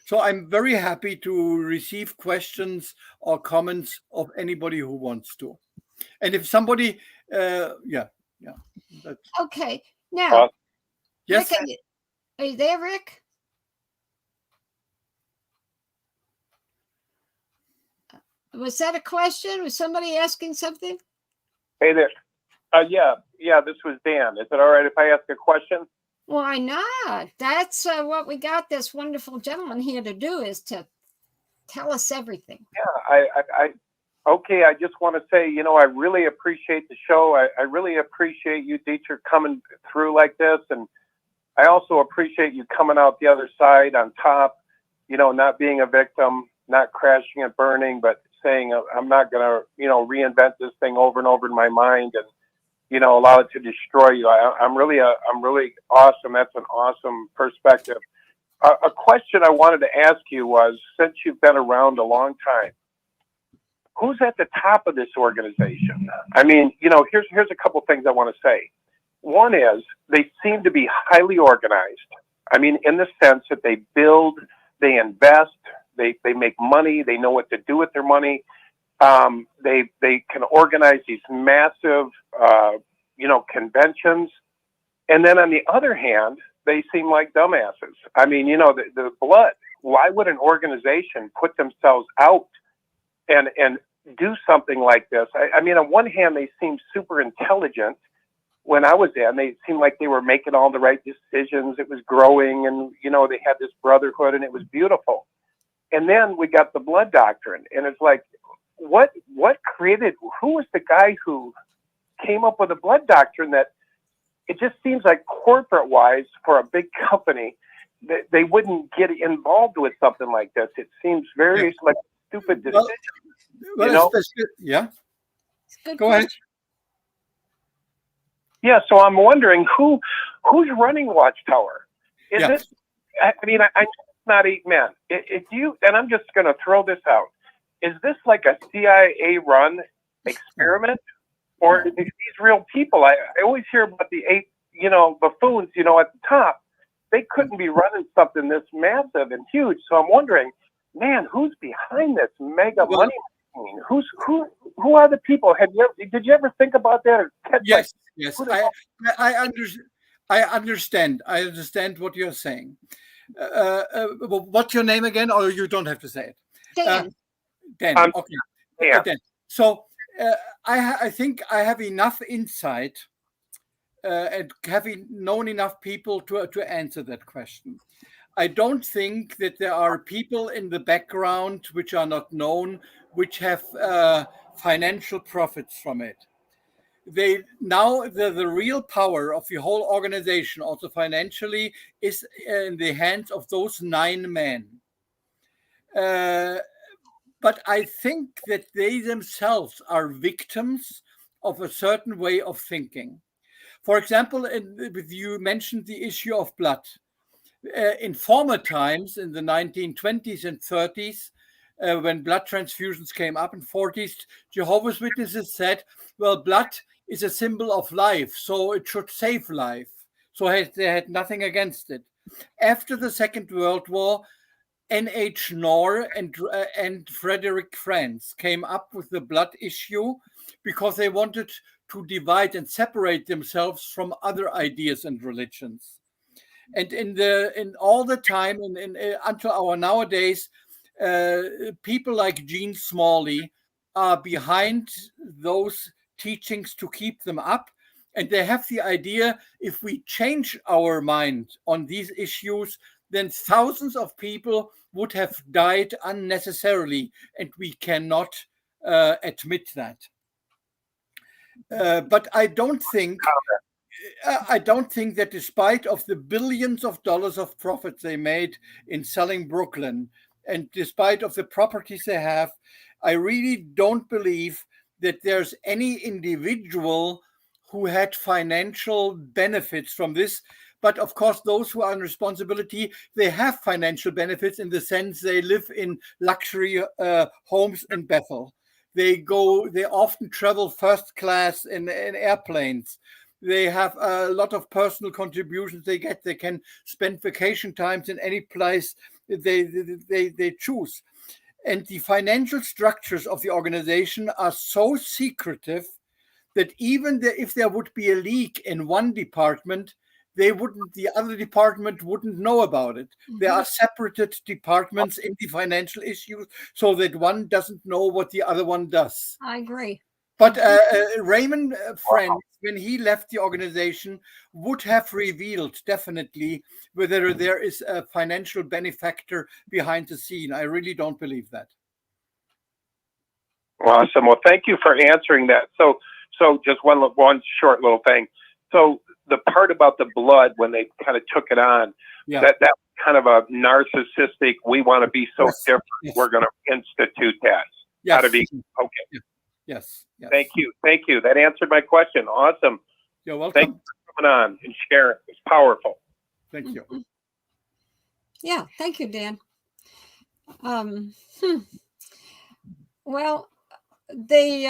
So I'm very happy to receive questions or comments of anybody who wants to. And if somebody, Okay. Now, yes. Rick, are you there, Rick? Was that a question? Was somebody asking something? Hey there. Yeah, this was Dan. Is it all right if I ask a question? Why not? That's what we got this wonderful gentleman here to do, is to tell us everything. Yeah, I just want to say, I really appreciate the show. I really appreciate you, Dietrich, coming through like this. And I also appreciate you coming out the other side on top, not being a victim, not crashing and burning, but saying, I'm not going to, reinvent this thing over and over in my mind. And, allow it to destroy you. I'm really awesome. That's an awesome perspective. A question I wanted to ask you was, since you've been around a long time, who's at the top of this organization? I mean, here's a couple things I want to say. One is they seem to be highly organized. I mean, in the sense that they build, they invest, they make money, they know what to do with their money. They can organize these massive, conventions. And then on the other hand, they seem like dumbasses. I mean, the blood, why would an organization put themselves out and do something like this? I mean, on one hand, they seem super intelligent. When I was there, they seemed like they were making all the right decisions. It was growing, and they had this brotherhood, and it was beautiful. And then we got the blood doctrine, and it's like, what created? Who was the guy who came up with the blood doctrine? That it just seems like corporate-wise, for a big company, they wouldn't get involved with something like this. It seems very like a stupid decision. Yeah. Good Go ahead. question. Yeah, so I'm wondering who's running Watchtower. Is this? I mean, I'm not 8 men. And I'm just going to throw this out. Is this like a CIA-run experiment, or are these real people? I always hear about the 8, buffoons, at the top. They couldn't be running something this massive and huge. So I'm wondering, man, who's behind this mega money machine? Who are the people? Did you ever think about that? Or Yes. I understand. I understand what you're saying. What's your name again? Or you don't have to say it. Dan. Dan. Okay. Yeah. Dan. So I think I have enough insight and having known enough people to answer that question. I don't think that there are people in the background which are not known, which have financial profits from it. The real power of the whole organization, also financially, is in the hands of those 9 men. But I think that they themselves are victims of a certain way of thinking. For example, you mentioned the issue of blood. In former times, in the 1920s and 30s, when blood transfusions came up in 40s, Jehovah's Witnesses said, well, blood is a symbol of life, so it should save life. So they had nothing against it. After the Second World War, N.H. Knorr and Frederick Franz came up with the blood issue because they wanted to divide and separate themselves from other ideas and religions. And in all the time, until our nowadays, people like Gene Smalley are behind those teachings to keep them up. And they have the idea, if we change our mind on these issues, then thousands of people would have died unnecessarily, and we cannot admit that. But I don't think that, despite of the billions of dollars of profits they made in selling Brooklyn, and despite of the properties they have, I really don't believe that there's any individual who had financial benefits from this. But of course, those who are in responsibility, they have financial benefits in the sense they live in luxury homes in Bethel. They often travel first class in airplanes. They have a lot of personal contributions they get. They can spend vacation times in any place they choose. And the financial structures of the organization are so secretive that even if there would be a leak in one department, the other department wouldn't know about it. Mm-hmm. There are separated departments in the financial issues so that one doesn't know what the other one does. I agree. But Raymond Friend, when he left the organization, would have revealed definitely whether there is a financial benefactor behind the scene. I really don't believe that. Awesome. Well, thank you for answering that. So just one short little thing. So the part about the blood, when they kind of took it on, that kind of a narcissistic, we want to be so different, we're going to institute that. Yes. Okay. Yes. Thank you. That answered my question. Awesome. You're welcome. Thank you for coming on and sharing. It's powerful. Thank you. Yeah, thank you, Dan. Well, they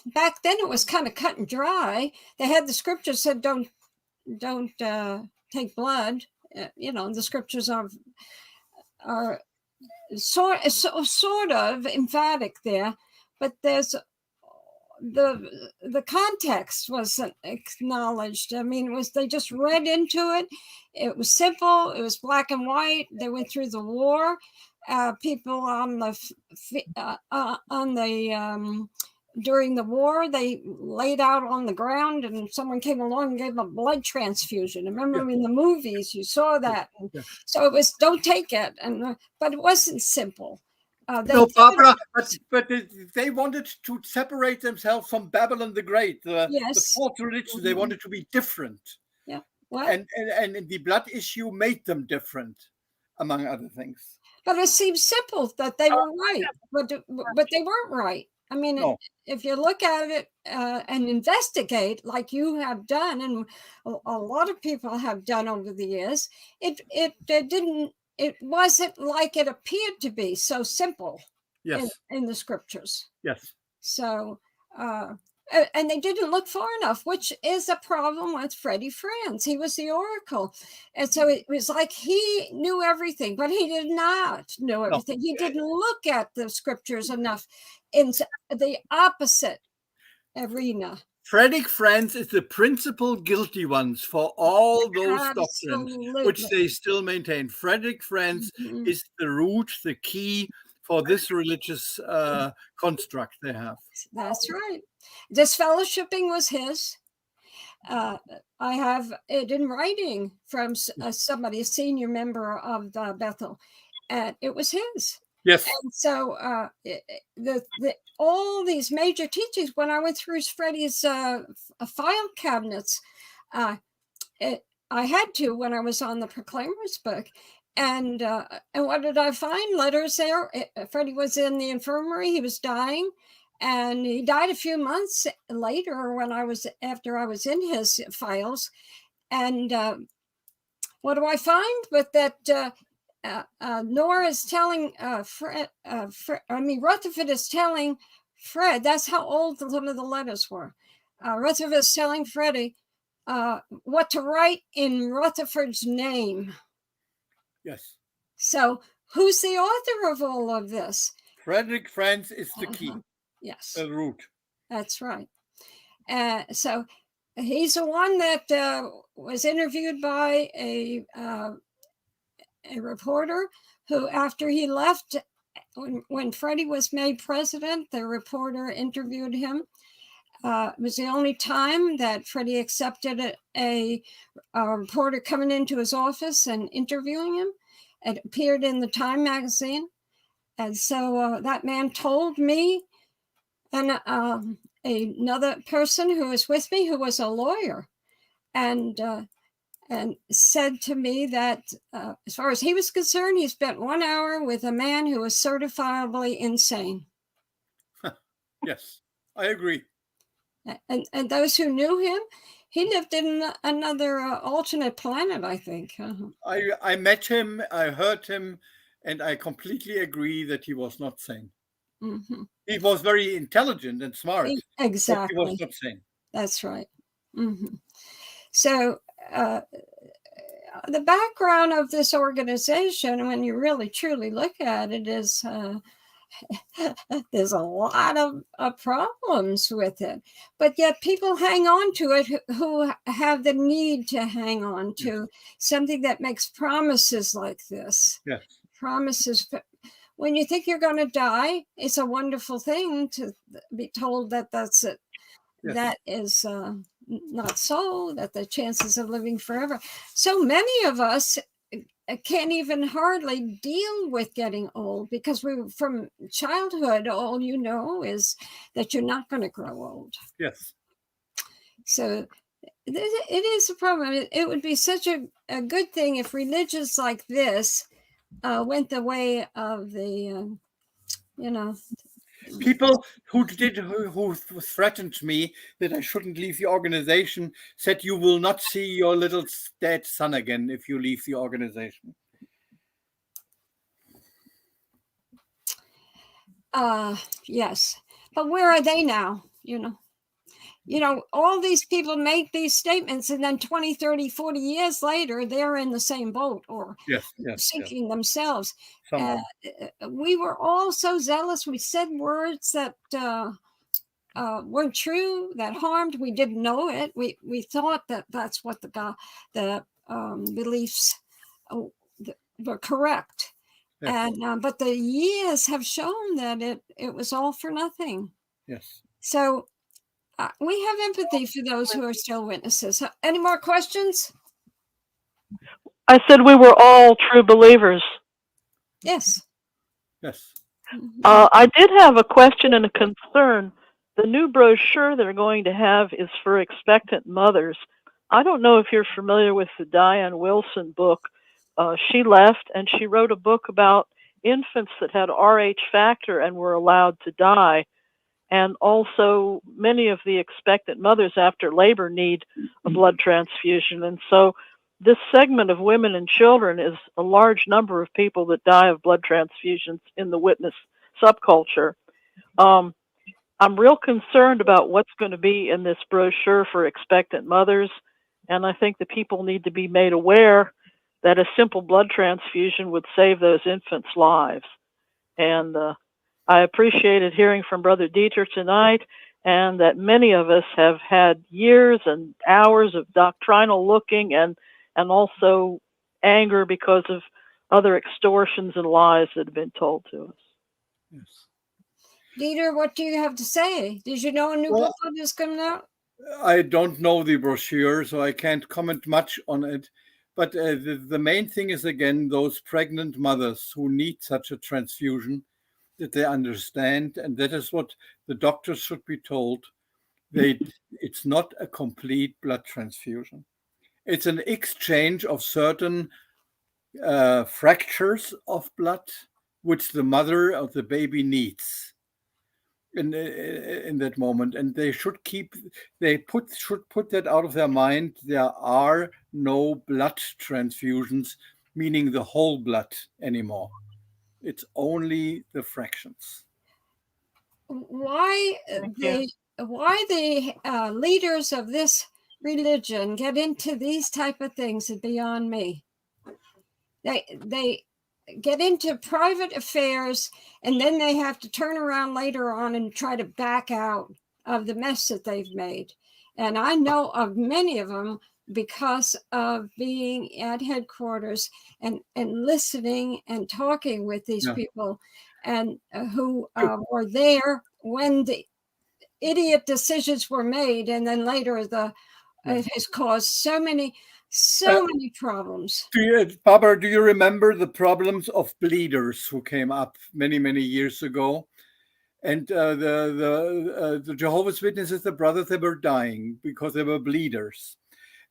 back then it was kind of cut and dry. They had the scriptures said don't take blood. The scriptures are sort of emphatic there, but there's the context wasn't acknowledged. I mean, they just read into it. It was simple. It was black and white. They went through the war. People during the war, they laid out on the ground, and someone came along and gave them a blood transfusion. Remember in the movies, you saw that. So it was don't take it, but it wasn't simple. No, Barbara, but they wanted to separate themselves from Babylon the Great, the fourth religion. They wanted to be different. Yeah. And the blood issue made them different, among other things. But it seems simple that they were right, but they weren't right. I mean, No. If you look at it and investigate, like you have done, and a lot of people have done over the years, it wasn't like it appeared to be so simple. Yes. In the scriptures. Yes. So, and they didn't look far enough, which is a problem with Freddie Franz. He was the oracle. And so it was like he knew everything, but he did not know everything. No. He didn't look at the scriptures enough in the opposite arena. Frederick Franz is the principal guilty ones for all those doctrines, which they still maintain. Frederick Franz is the root, the key for this religious construct they have. That's right. Disfellowshipping was his. I have it in writing from somebody, a senior member of Bethel, and it was his. Yes. And so all these major teachings, when I went through Freddie's file cabinets, I had to when I was on the Proclaimers book. And what did I find? Letters there. Freddie was in the infirmary. He was dying, and he died a few months later after I was in his files. And what do I find? But that Nora is telling Rutherford is telling Fred. That's how old some of the letters were. Rutherford is telling Freddie what to write in Rutherford's name. Yes. So who's the author of all of this? Frederick Franz is the key. Yes. The root. That's right. So he's the one that was interviewed by a reporter who, after he left, when Freddie was made president, the reporter interviewed him. It was the only time that Freddie accepted a reporter coming into his office and interviewing him. It appeared in the Time magazine. And so that man told me, and another person who was with me, who was a lawyer, and said to me that as far as he was concerned, he spent 1 hour with a man who was certifiably insane. Yes, I agree. And those who knew him, he lived in another alternate planet, I think. I met him, I heard him, and I completely agree that he was not sane. Mm-hmm. He was very intelligent and smart. Exactly. But he was not sane. That's right. Mm-hmm. So the background of this organization, when you really truly look at it, is there's a lot of problems with it, but yet people hang on to it who have the need to hang on to something that makes promises like this. Yes. Promises. When you think you're going to die, it's a wonderful thing to be told that that's it. Yes. That is not so, that the chances of living forever. So many of us can't even hardly deal with getting old, because from childhood, all you know is that you're not going to grow old. Yes. So it is a problem. It would be such a good thing if religions like this went the way of the, People who threatened me that I shouldn't leave the organization said you will not see your little dead son again if you leave the organization. Yes, but where are they now? All these people make these statements, and then 20, 30, 40 years later, they're in the same boat or sinking themselves. We were all so zealous. We said words that weren't true, that harmed. We didn't know it. We thought that that's what the beliefs were correct. Yes. And but the years have shown that it was all for nothing. Yes. So we have empathy for those who are still witnesses. Any more questions? I said we were all true believers. Yes. Yes. I did have a question and a concern. The new brochure they're going to have is for expectant mothers. I don't know if you're familiar with the Diane Wilson book. She left and she wrote a book about infants that had Rh factor and were allowed to die. And also many of the expectant mothers after labor need a blood transfusion. And so this segment of women and children is a large number of people that die of blood transfusions in the witness subculture. I'm real concerned about what's going to be in this brochure for expectant mothers. And I think the people need to be made aware that a simple blood transfusion would save those infants' lives. And I appreciated hearing from Brother Dieter tonight, and that many of us have had years and hours of doctrinal looking and also anger because of other extortions and lies that have been told to us. Yes. Dieter, what do you have to say? Did you know a new book is coming out? I don't know the brochure, so I can't comment much on it. But the main thing is, again, those pregnant mothers who need such a transfusion, that they understand, and that is what the doctors should be told. It's not a complete blood transfusion. It's an exchange of certain fractures of blood, which the mother of the baby needs in that moment, and they should put that out of their mind. There are no blood transfusions, meaning the whole blood anymore. It's only the fractions. Why the leaders of this religion get into these type of things is beyond me. They get into private affairs, and then they have to turn around later on and try to back out of the mess that they've made. And I know of many of them because of being at headquarters and listening and talking with these people, and who were there when the idiot decisions were made, and then later it has caused so many problems. Barbara, do you remember the problems of bleeders who came up many, many years ago? And the Jehovah's Witnesses, the brothers, they were dying because they were bleeders.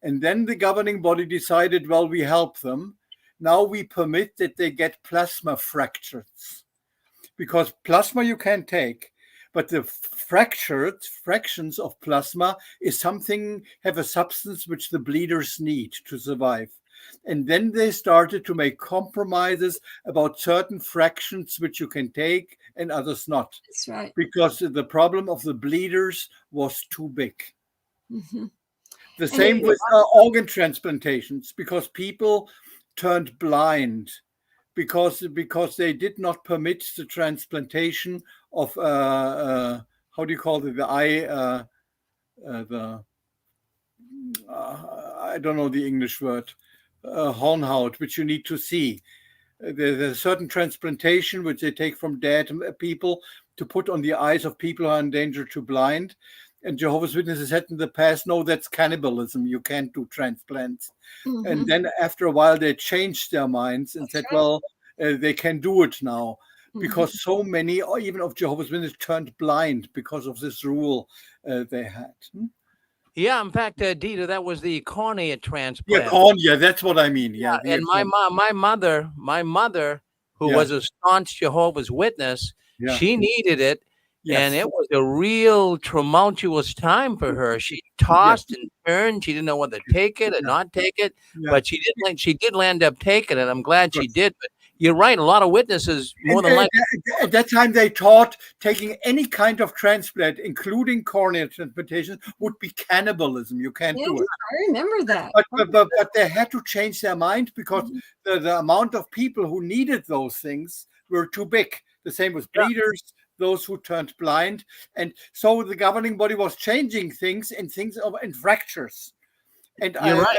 And then the governing body decided, well, we help them. Now we permit that they get plasma fractures, because plasma you can take, but the fractions of plasma have a substance which the bleeders need to survive. And then they started to make compromises about certain fractions which you can take and others not. That's right. Because the problem of the bleeders was too big. Mm-hmm. The same with organ transplantations, because people turned blind because they did not permit the transplantation of how do you call it, the eye, I don't know the English word, hornhaut, which you need to see. There's a certain transplantation which they take from dead people to put on the eyes of people who are in danger to blind. And Jehovah's Witnesses said in the past, no, that's cannibalism. You can't do transplants. Mm-hmm. And then after a while, they changed their minds and said, well, they can do it now. Mm-hmm. Because so many, or even of Jehovah's Witnesses, turned blind because of this rule they had. Yeah, in fact, Dieter, that was the cornea transplant. Yeah, cornea, that's what I mean. Yeah, and my mother, who was a staunch Jehovah's Witness, she needed it. And Yes. it was a real tumultuous time for her. She tossed and turned. She didn't know whether to take it or not take it, Yeah. but she did land up taking it. I'm glad she Good. did. But you're right. A lot of witnesses, more than likely. At that time, they taught taking any kind of transplant, including corneal transplantation, would be cannibalism. You can't do Yeah, it. I remember that. But they had to change their mind because the amount of people who needed those things were too big. The same with bleeders, those who turned blind. And so the governing body was changing things in fractures. And You're right.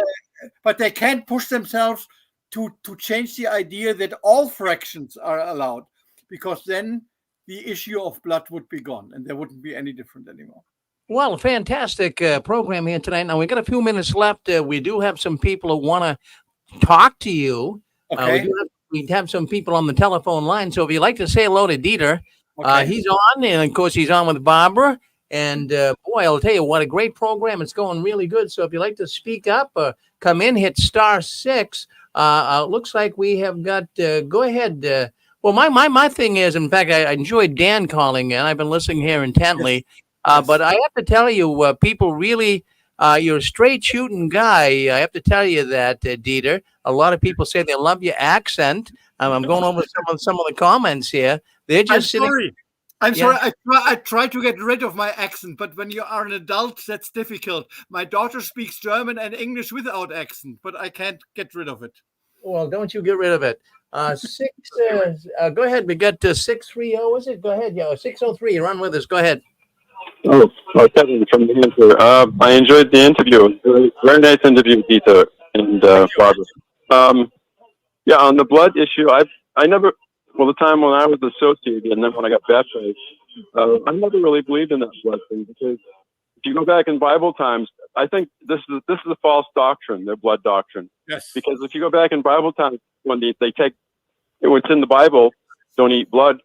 but they can't push themselves to change the idea that all fractions are allowed, because then the issue of blood would be gone and there wouldn't be any different anymore. Well, fantastic program here tonight. Now, we got a few minutes left. We do have some people who want to talk to you. Okay. We have some people on the telephone line. So if you'd like to say hello to Dieter, Okay. he's on. And, of course, he's on with Barbara. And, boy, I'll tell you, what a great program. It's going really good. So if you'd like to speak up, come in, hit *6. Looks like we have got, go ahead. Well, my thing is, in fact, I enjoyed Dan calling in. I've been listening here intently. Yes. But I have to tell you, people really, you're a straight shooting guy. I have to tell you that, Dieter. A lot of people say they love your accent. I'm going over some of the comments here. They're just I'm sorry. I try to get rid of my accent, but when you are an adult, that's difficult. My daughter speaks German and English without accent, but I can't get rid of it. Well, don't you get rid of it. Go ahead. We got 630. Is it? Go ahead. 603. You're on with us. Go ahead. Oh, Kevin from the answer. I enjoyed the interview. Very nice interview, Peter and Barbara. Yeah, on the blood issue, I never, the time when I was associated and then when I got baptized, I never really believed in that blood thing, because if you go back in Bible times, I think this is a false doctrine, their blood doctrine. Yes. Because if you go back in Bible times, when they take what's in the Bible, don't eat blood,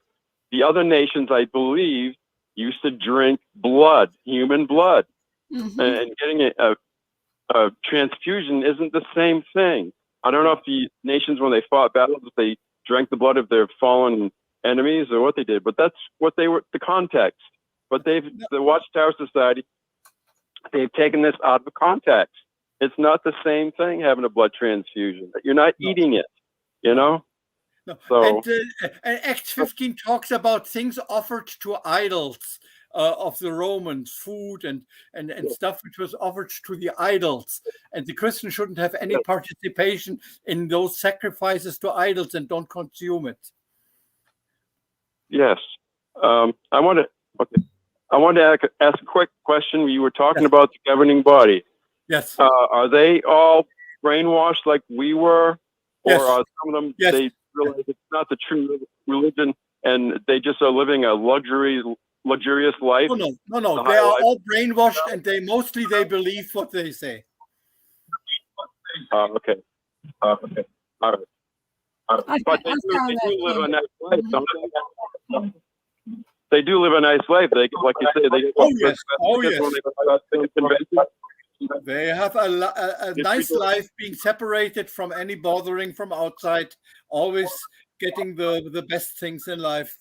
the other nations, I believe, used to drink blood, human blood. Mhm. And getting a transfusion isn't the same thing. I don't know if the nations, when they fought battles, if they drank the blood of their fallen enemies or what they did, but that's what they were, the context. But the Watchtower Society, they've taken this out of context. It's not the same thing having a blood transfusion. You're not eating it, you know? No. So, and Acts 15 talks about things offered to idols of the Romans, food and stuff which was offered to the idols. And the Christian shouldn't have any participation in those sacrifices to idols and don't consume it. yes. I want to ask a quick question. You were talking about the governing body. Yes. Are they all brainwashed like we were? Or are some of them, they realize it's not the true religion and they just are living a luxurious life? No. They are all brainwashed and they believe what they say. Okay. All right. But they do live a nice life, don't they? They do live a nice life. They, like you say, they get They have a nice life, being separated from any bothering from outside, always getting the best things in life,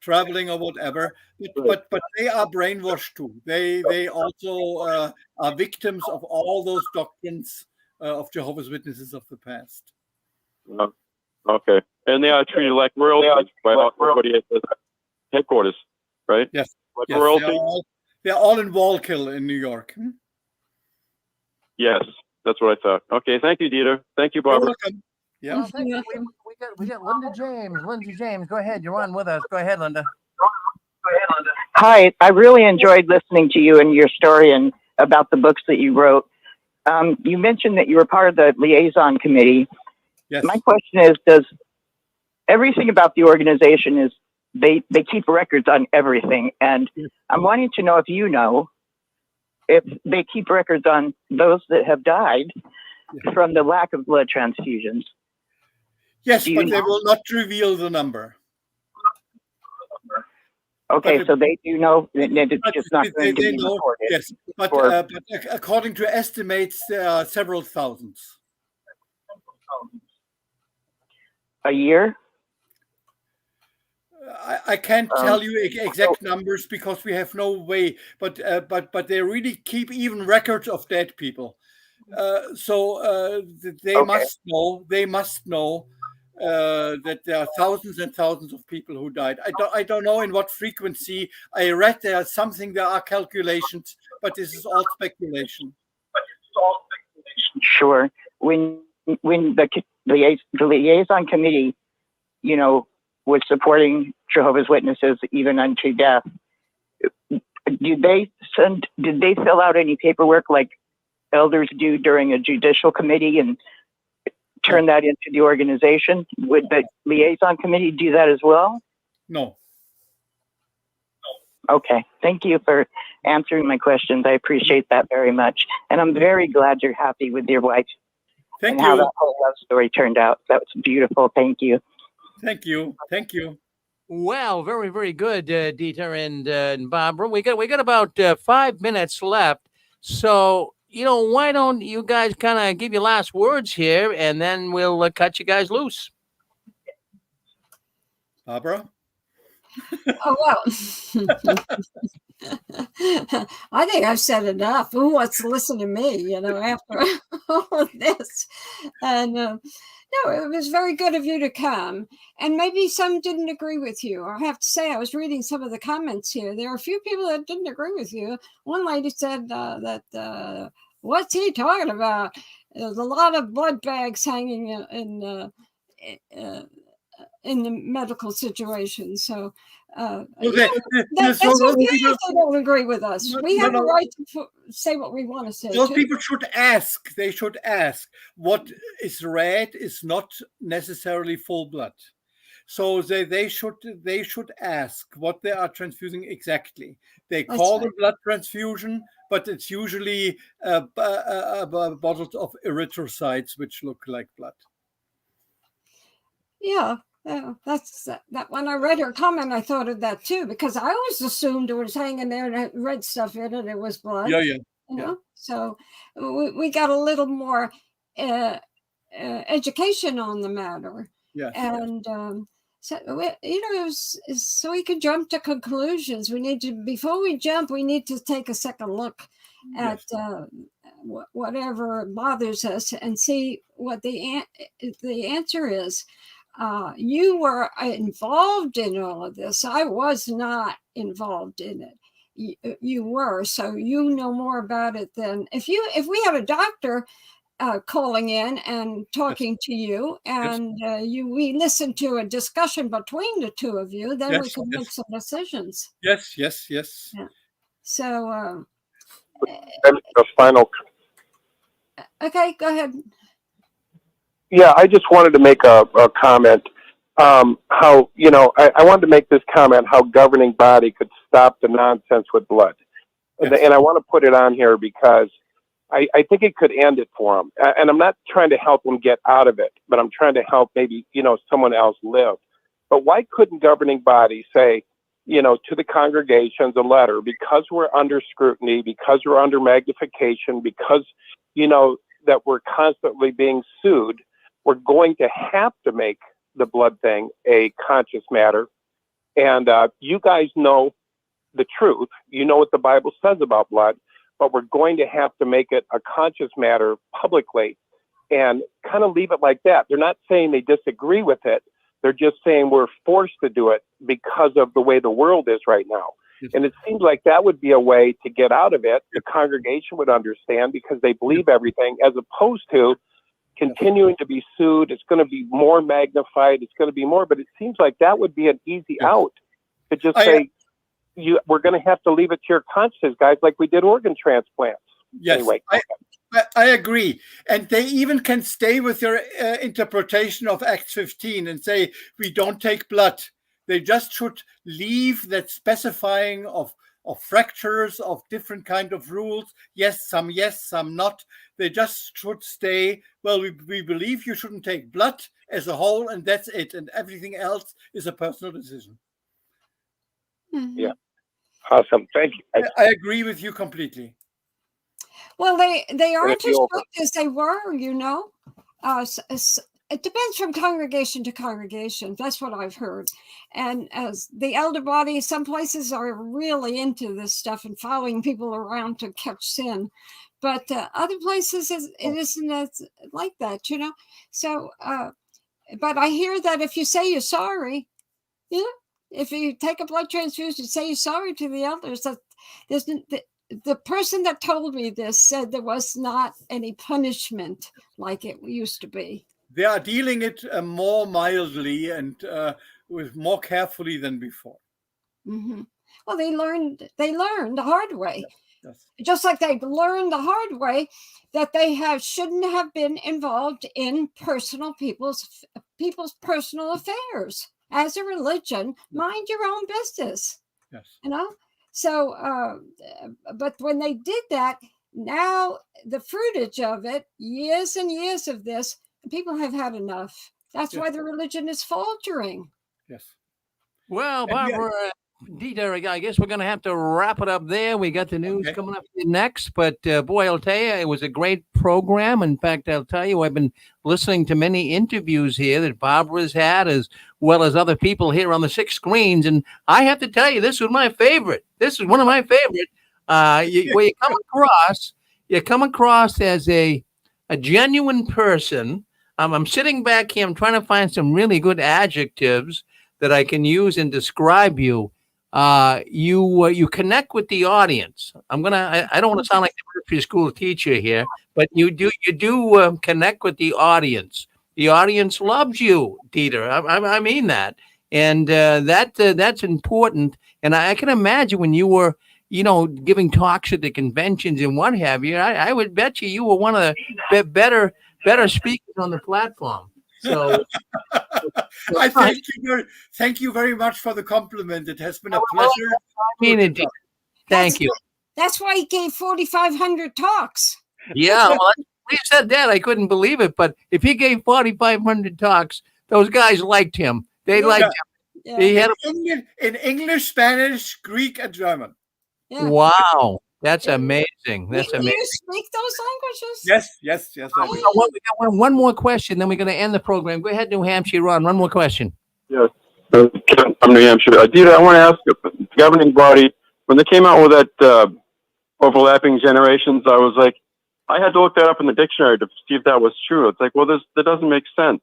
traveling or whatever. But they are brainwashed too. They also are victims of all those doctrines of Jehovah's Witnesses of the past. Okay. And they are treated like royalty by everybody at the headquarters, right? Yes. Like royalty? They're all in Wallkill in New York. Yes, that's what I thought. Okay, thank you, Dieter. Thank you, Barbara. You're welcome. Yeah. Well, thank you. We got Linda James. Linda James, go ahead. You're on with us. Go ahead, Linda. Hi, I really enjoyed listening to you and your story and about the books that you wrote. You mentioned that you were part of the liaison committee. Yes. My question is, does everything about the organization is they keep records on everything, and I'm wanting to know if you know if they keep records on those that have died from the lack of blood transfusions. Yes, but they will not reveal the number. Okay, so they do know, it's just not going to be know, reported. yes, but according to estimates, there are several thousands. A year? I can't tell you exact numbers because we have no way, but they really keep even records of dead people. So they must know. They must know that there are thousands and thousands of people who died. I don't know in what frequency. I read there are calculations, but this is all speculation. Sure. When the liaison committee, you know, was supporting Jehovah's Witnesses even unto death, did they fill out any paperwork like elders do during a judicial committee and turn that into the organization? Would the liaison committee do that as well? No. Okay. Thank you for answering my questions. I appreciate that very much. And I'm very glad you're happy with your wife. Thank How you. that whole love story turned out. That was beautiful. Thank you. Thank you. Thank you. Well, very, very good, Dieter and Barbara. We got about 5 minutes left. So, you know, why don't you guys kind of give your last words here, and then we'll cut you guys loose. Barbara? Oh, well. I think I've said enough. Who wants to listen to me, you know, after all of this? And no, it was very good of you to come. And maybe some didn't agree with you. I have to say, I was reading some of the comments here. There are a few people that didn't agree with you. One lady said that, what's he talking about? There's a lot of blood bags hanging in the medical situation. So that's okay if they don't agree with us. We have a right to say what we want to say. Those people should ask. They should ask. What is red is not necessarily full blood. So they should ask what they are transfusing exactly. They call it blood transfusion, but it's usually bottles of erythrocytes which look like blood. Yeah. Yeah, that's that. When I read her comment, I thought of that too, because I always assumed it was hanging there and had red stuff in it. It was blood. Yeah. You know? So we got a little more education on the matter. Yes. And so you know, so we could jump to conclusions. We need to, before we jump, we need to take a second look at whatever bothers us and see what the answer is. You were involved in all of this. I was not involved in it. You were, so you know more about it than if we have a doctor calling in and talking to you, and we listen to a discussion between the two of you, then we can make some decisions. Yes. Yeah. So the final. Okay, go ahead. Yeah, I just wanted to make a comment. How, you know, I wanted to make this comment how governing body could stop the nonsense with blood. And I want to put it on here because I think it could end it for them. And I'm not trying to help them get out of it, but I'm trying to help maybe, you know, someone else live. But why couldn't governing body say, you know, to the congregations a letter, because we're under scrutiny, because we're under magnification, because, you know, that we're constantly being sued, we're going to have to make the blood thing a conscious matter. And you guys know the truth. You know what the Bible says about blood, but we're going to have to make it a conscious matter publicly and kind of leave it like that. They're not saying they disagree with it. They're just saying we're forced to do it because of the way the world is right now. And it seems like that would be a way to get out of it. The congregation would understand because they believe everything, as opposed to continuing to be sued. It's going to be more magnified. It's going to be more, but it seems like that would be an easy out to just say, we're going to have to leave it to your conscience, guys, like we did organ transplants. Yes, anyway. I agree. And they even can stay with their interpretation of Acts 15 and say, we don't take blood. They just should leave that specifying of fractures, of different kind of rules. Yes, some not. They just should stay, well, we believe you shouldn't take blood as a whole, and that's it. And everything else is a personal decision. Mm-hmm. Yeah. Awesome. Thank you. I agree with you completely. Well, they aren't as strict as they were, you know. it depends from congregation to congregation. That's what I've heard. And as the elder body, some places are really into this stuff and following people around to catch sin. But other places, it isn't like that, you know. So, but I hear that if you say you're sorry, you know, if you take a blood transfusion, say you're sorry to the elders, that there's the person that told me this said there was not any punishment like it used to be. They are dealing it more mildly and with more carefully than before. Mm-hmm. Well, they learned the hard way. Yes. Just like they learned the hard way that they shouldn't have been involved in people's personal affairs. As a religion, mind your own business. Yes. You know. So, but when they did that, now the fruitage of it, years and years of this, people have had enough. That's why the religion is faltering. Yes. Well, Barbara, Dieter, I guess we're going to have to wrap it up there. We got the news coming up next, but boy, I'll tell you, it was a great program. In fact, I'll tell you, I've been listening to many interviews here that Barbara's had, as well as other people here on the 6 screens, and I have to tell you, this was my favorite. This is one of my favorite. Where you come across as a genuine person. I'm sitting back here. I'm trying to find some really good adjectives that I can use and describe you. You connect with the audience. I don't want to sound like the military school teacher here, but you do connect with the audience. The audience loves you, Dieter. I mean that, and that's important. And I can imagine when you were, giving talks at the conventions and what have you. I would bet you were one of the better speakers on the platform. So. I thank you very much for the compliment. It has been a pleasure. Thank you. That's why he gave 4,500 talks. Yeah, well, when you said that, I couldn't believe it. But if he gave 4,500 talks, those guys liked him. They liked him. Yeah. He had in English, Spanish, Greek, and German. Yeah. Wow, that's amazing. That's amazing. Do you speak those languages? Yes. I do. We got one more question, then we're going to end the program. Go ahead, New Hampshire, Ron. One more question. Yes, from New Hampshire. Dieter, I want to ask you, the governing body, when they came out with that overlapping generations, I was like, I had to look that up in the dictionary to see if that was true. It's like, well, that doesn't make sense.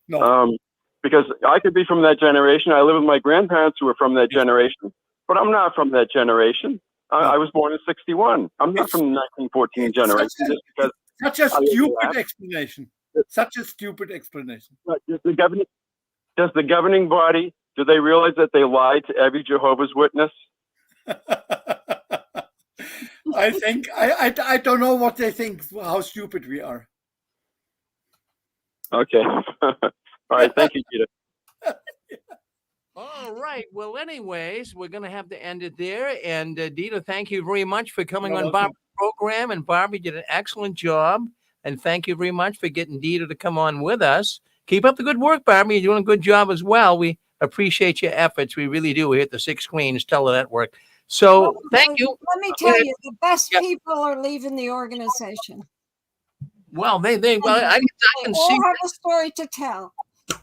No. Because I could be from that generation. I live with my grandparents who were from that generation, but I'm not from that generation. I was born in 61. I'm not from the 1914 generation. Such a stupid explanation. Such a stupid explanation. Does the governing body, do they realize that they lied to every Jehovah's Witness? I think, I don't know what they think, how stupid we are. Okay. All right. Thank you, Peter. All right. Well, anyways, we're going to have to end it there. And Dieter, thank you very much for coming on Barbara's program. And Barbara did an excellent job. And thank you very much for getting Dieter to come on with us. Keep up the good work, Barbara. You're doing a good job as well. We appreciate your efforts. We really do. We hit the 6 screens Telenetwork. So thank you. Let me tell you, the best people are leaving the organization. Well, I can all see. have a story to tell.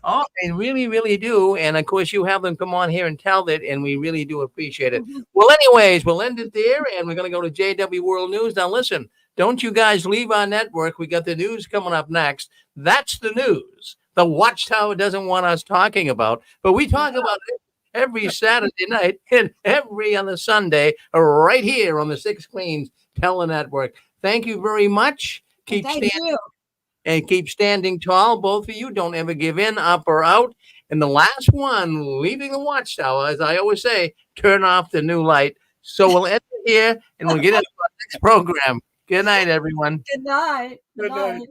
Oh, they really, really do. And of course, you have them come on here and tell it, and we really do appreciate it. Mm-hmm. Well, anyways, we'll end it there, and we're going to go to JW World News. Now, listen, don't you guys leave our network. We got the news coming up next. That's the news the Watchtower doesn't want us talking about, but we talk about it every Saturday night and every other Sunday right here on the 6 screens Telenetwork. Thank you very much. Keep standing tall, both of you. Don't ever give in, up or out. And the last one, leaving the Watchtower, as I always say, turn off the new light. So we'll end it here, and we'll get into our next program. Good night, everyone. Good night. Good night.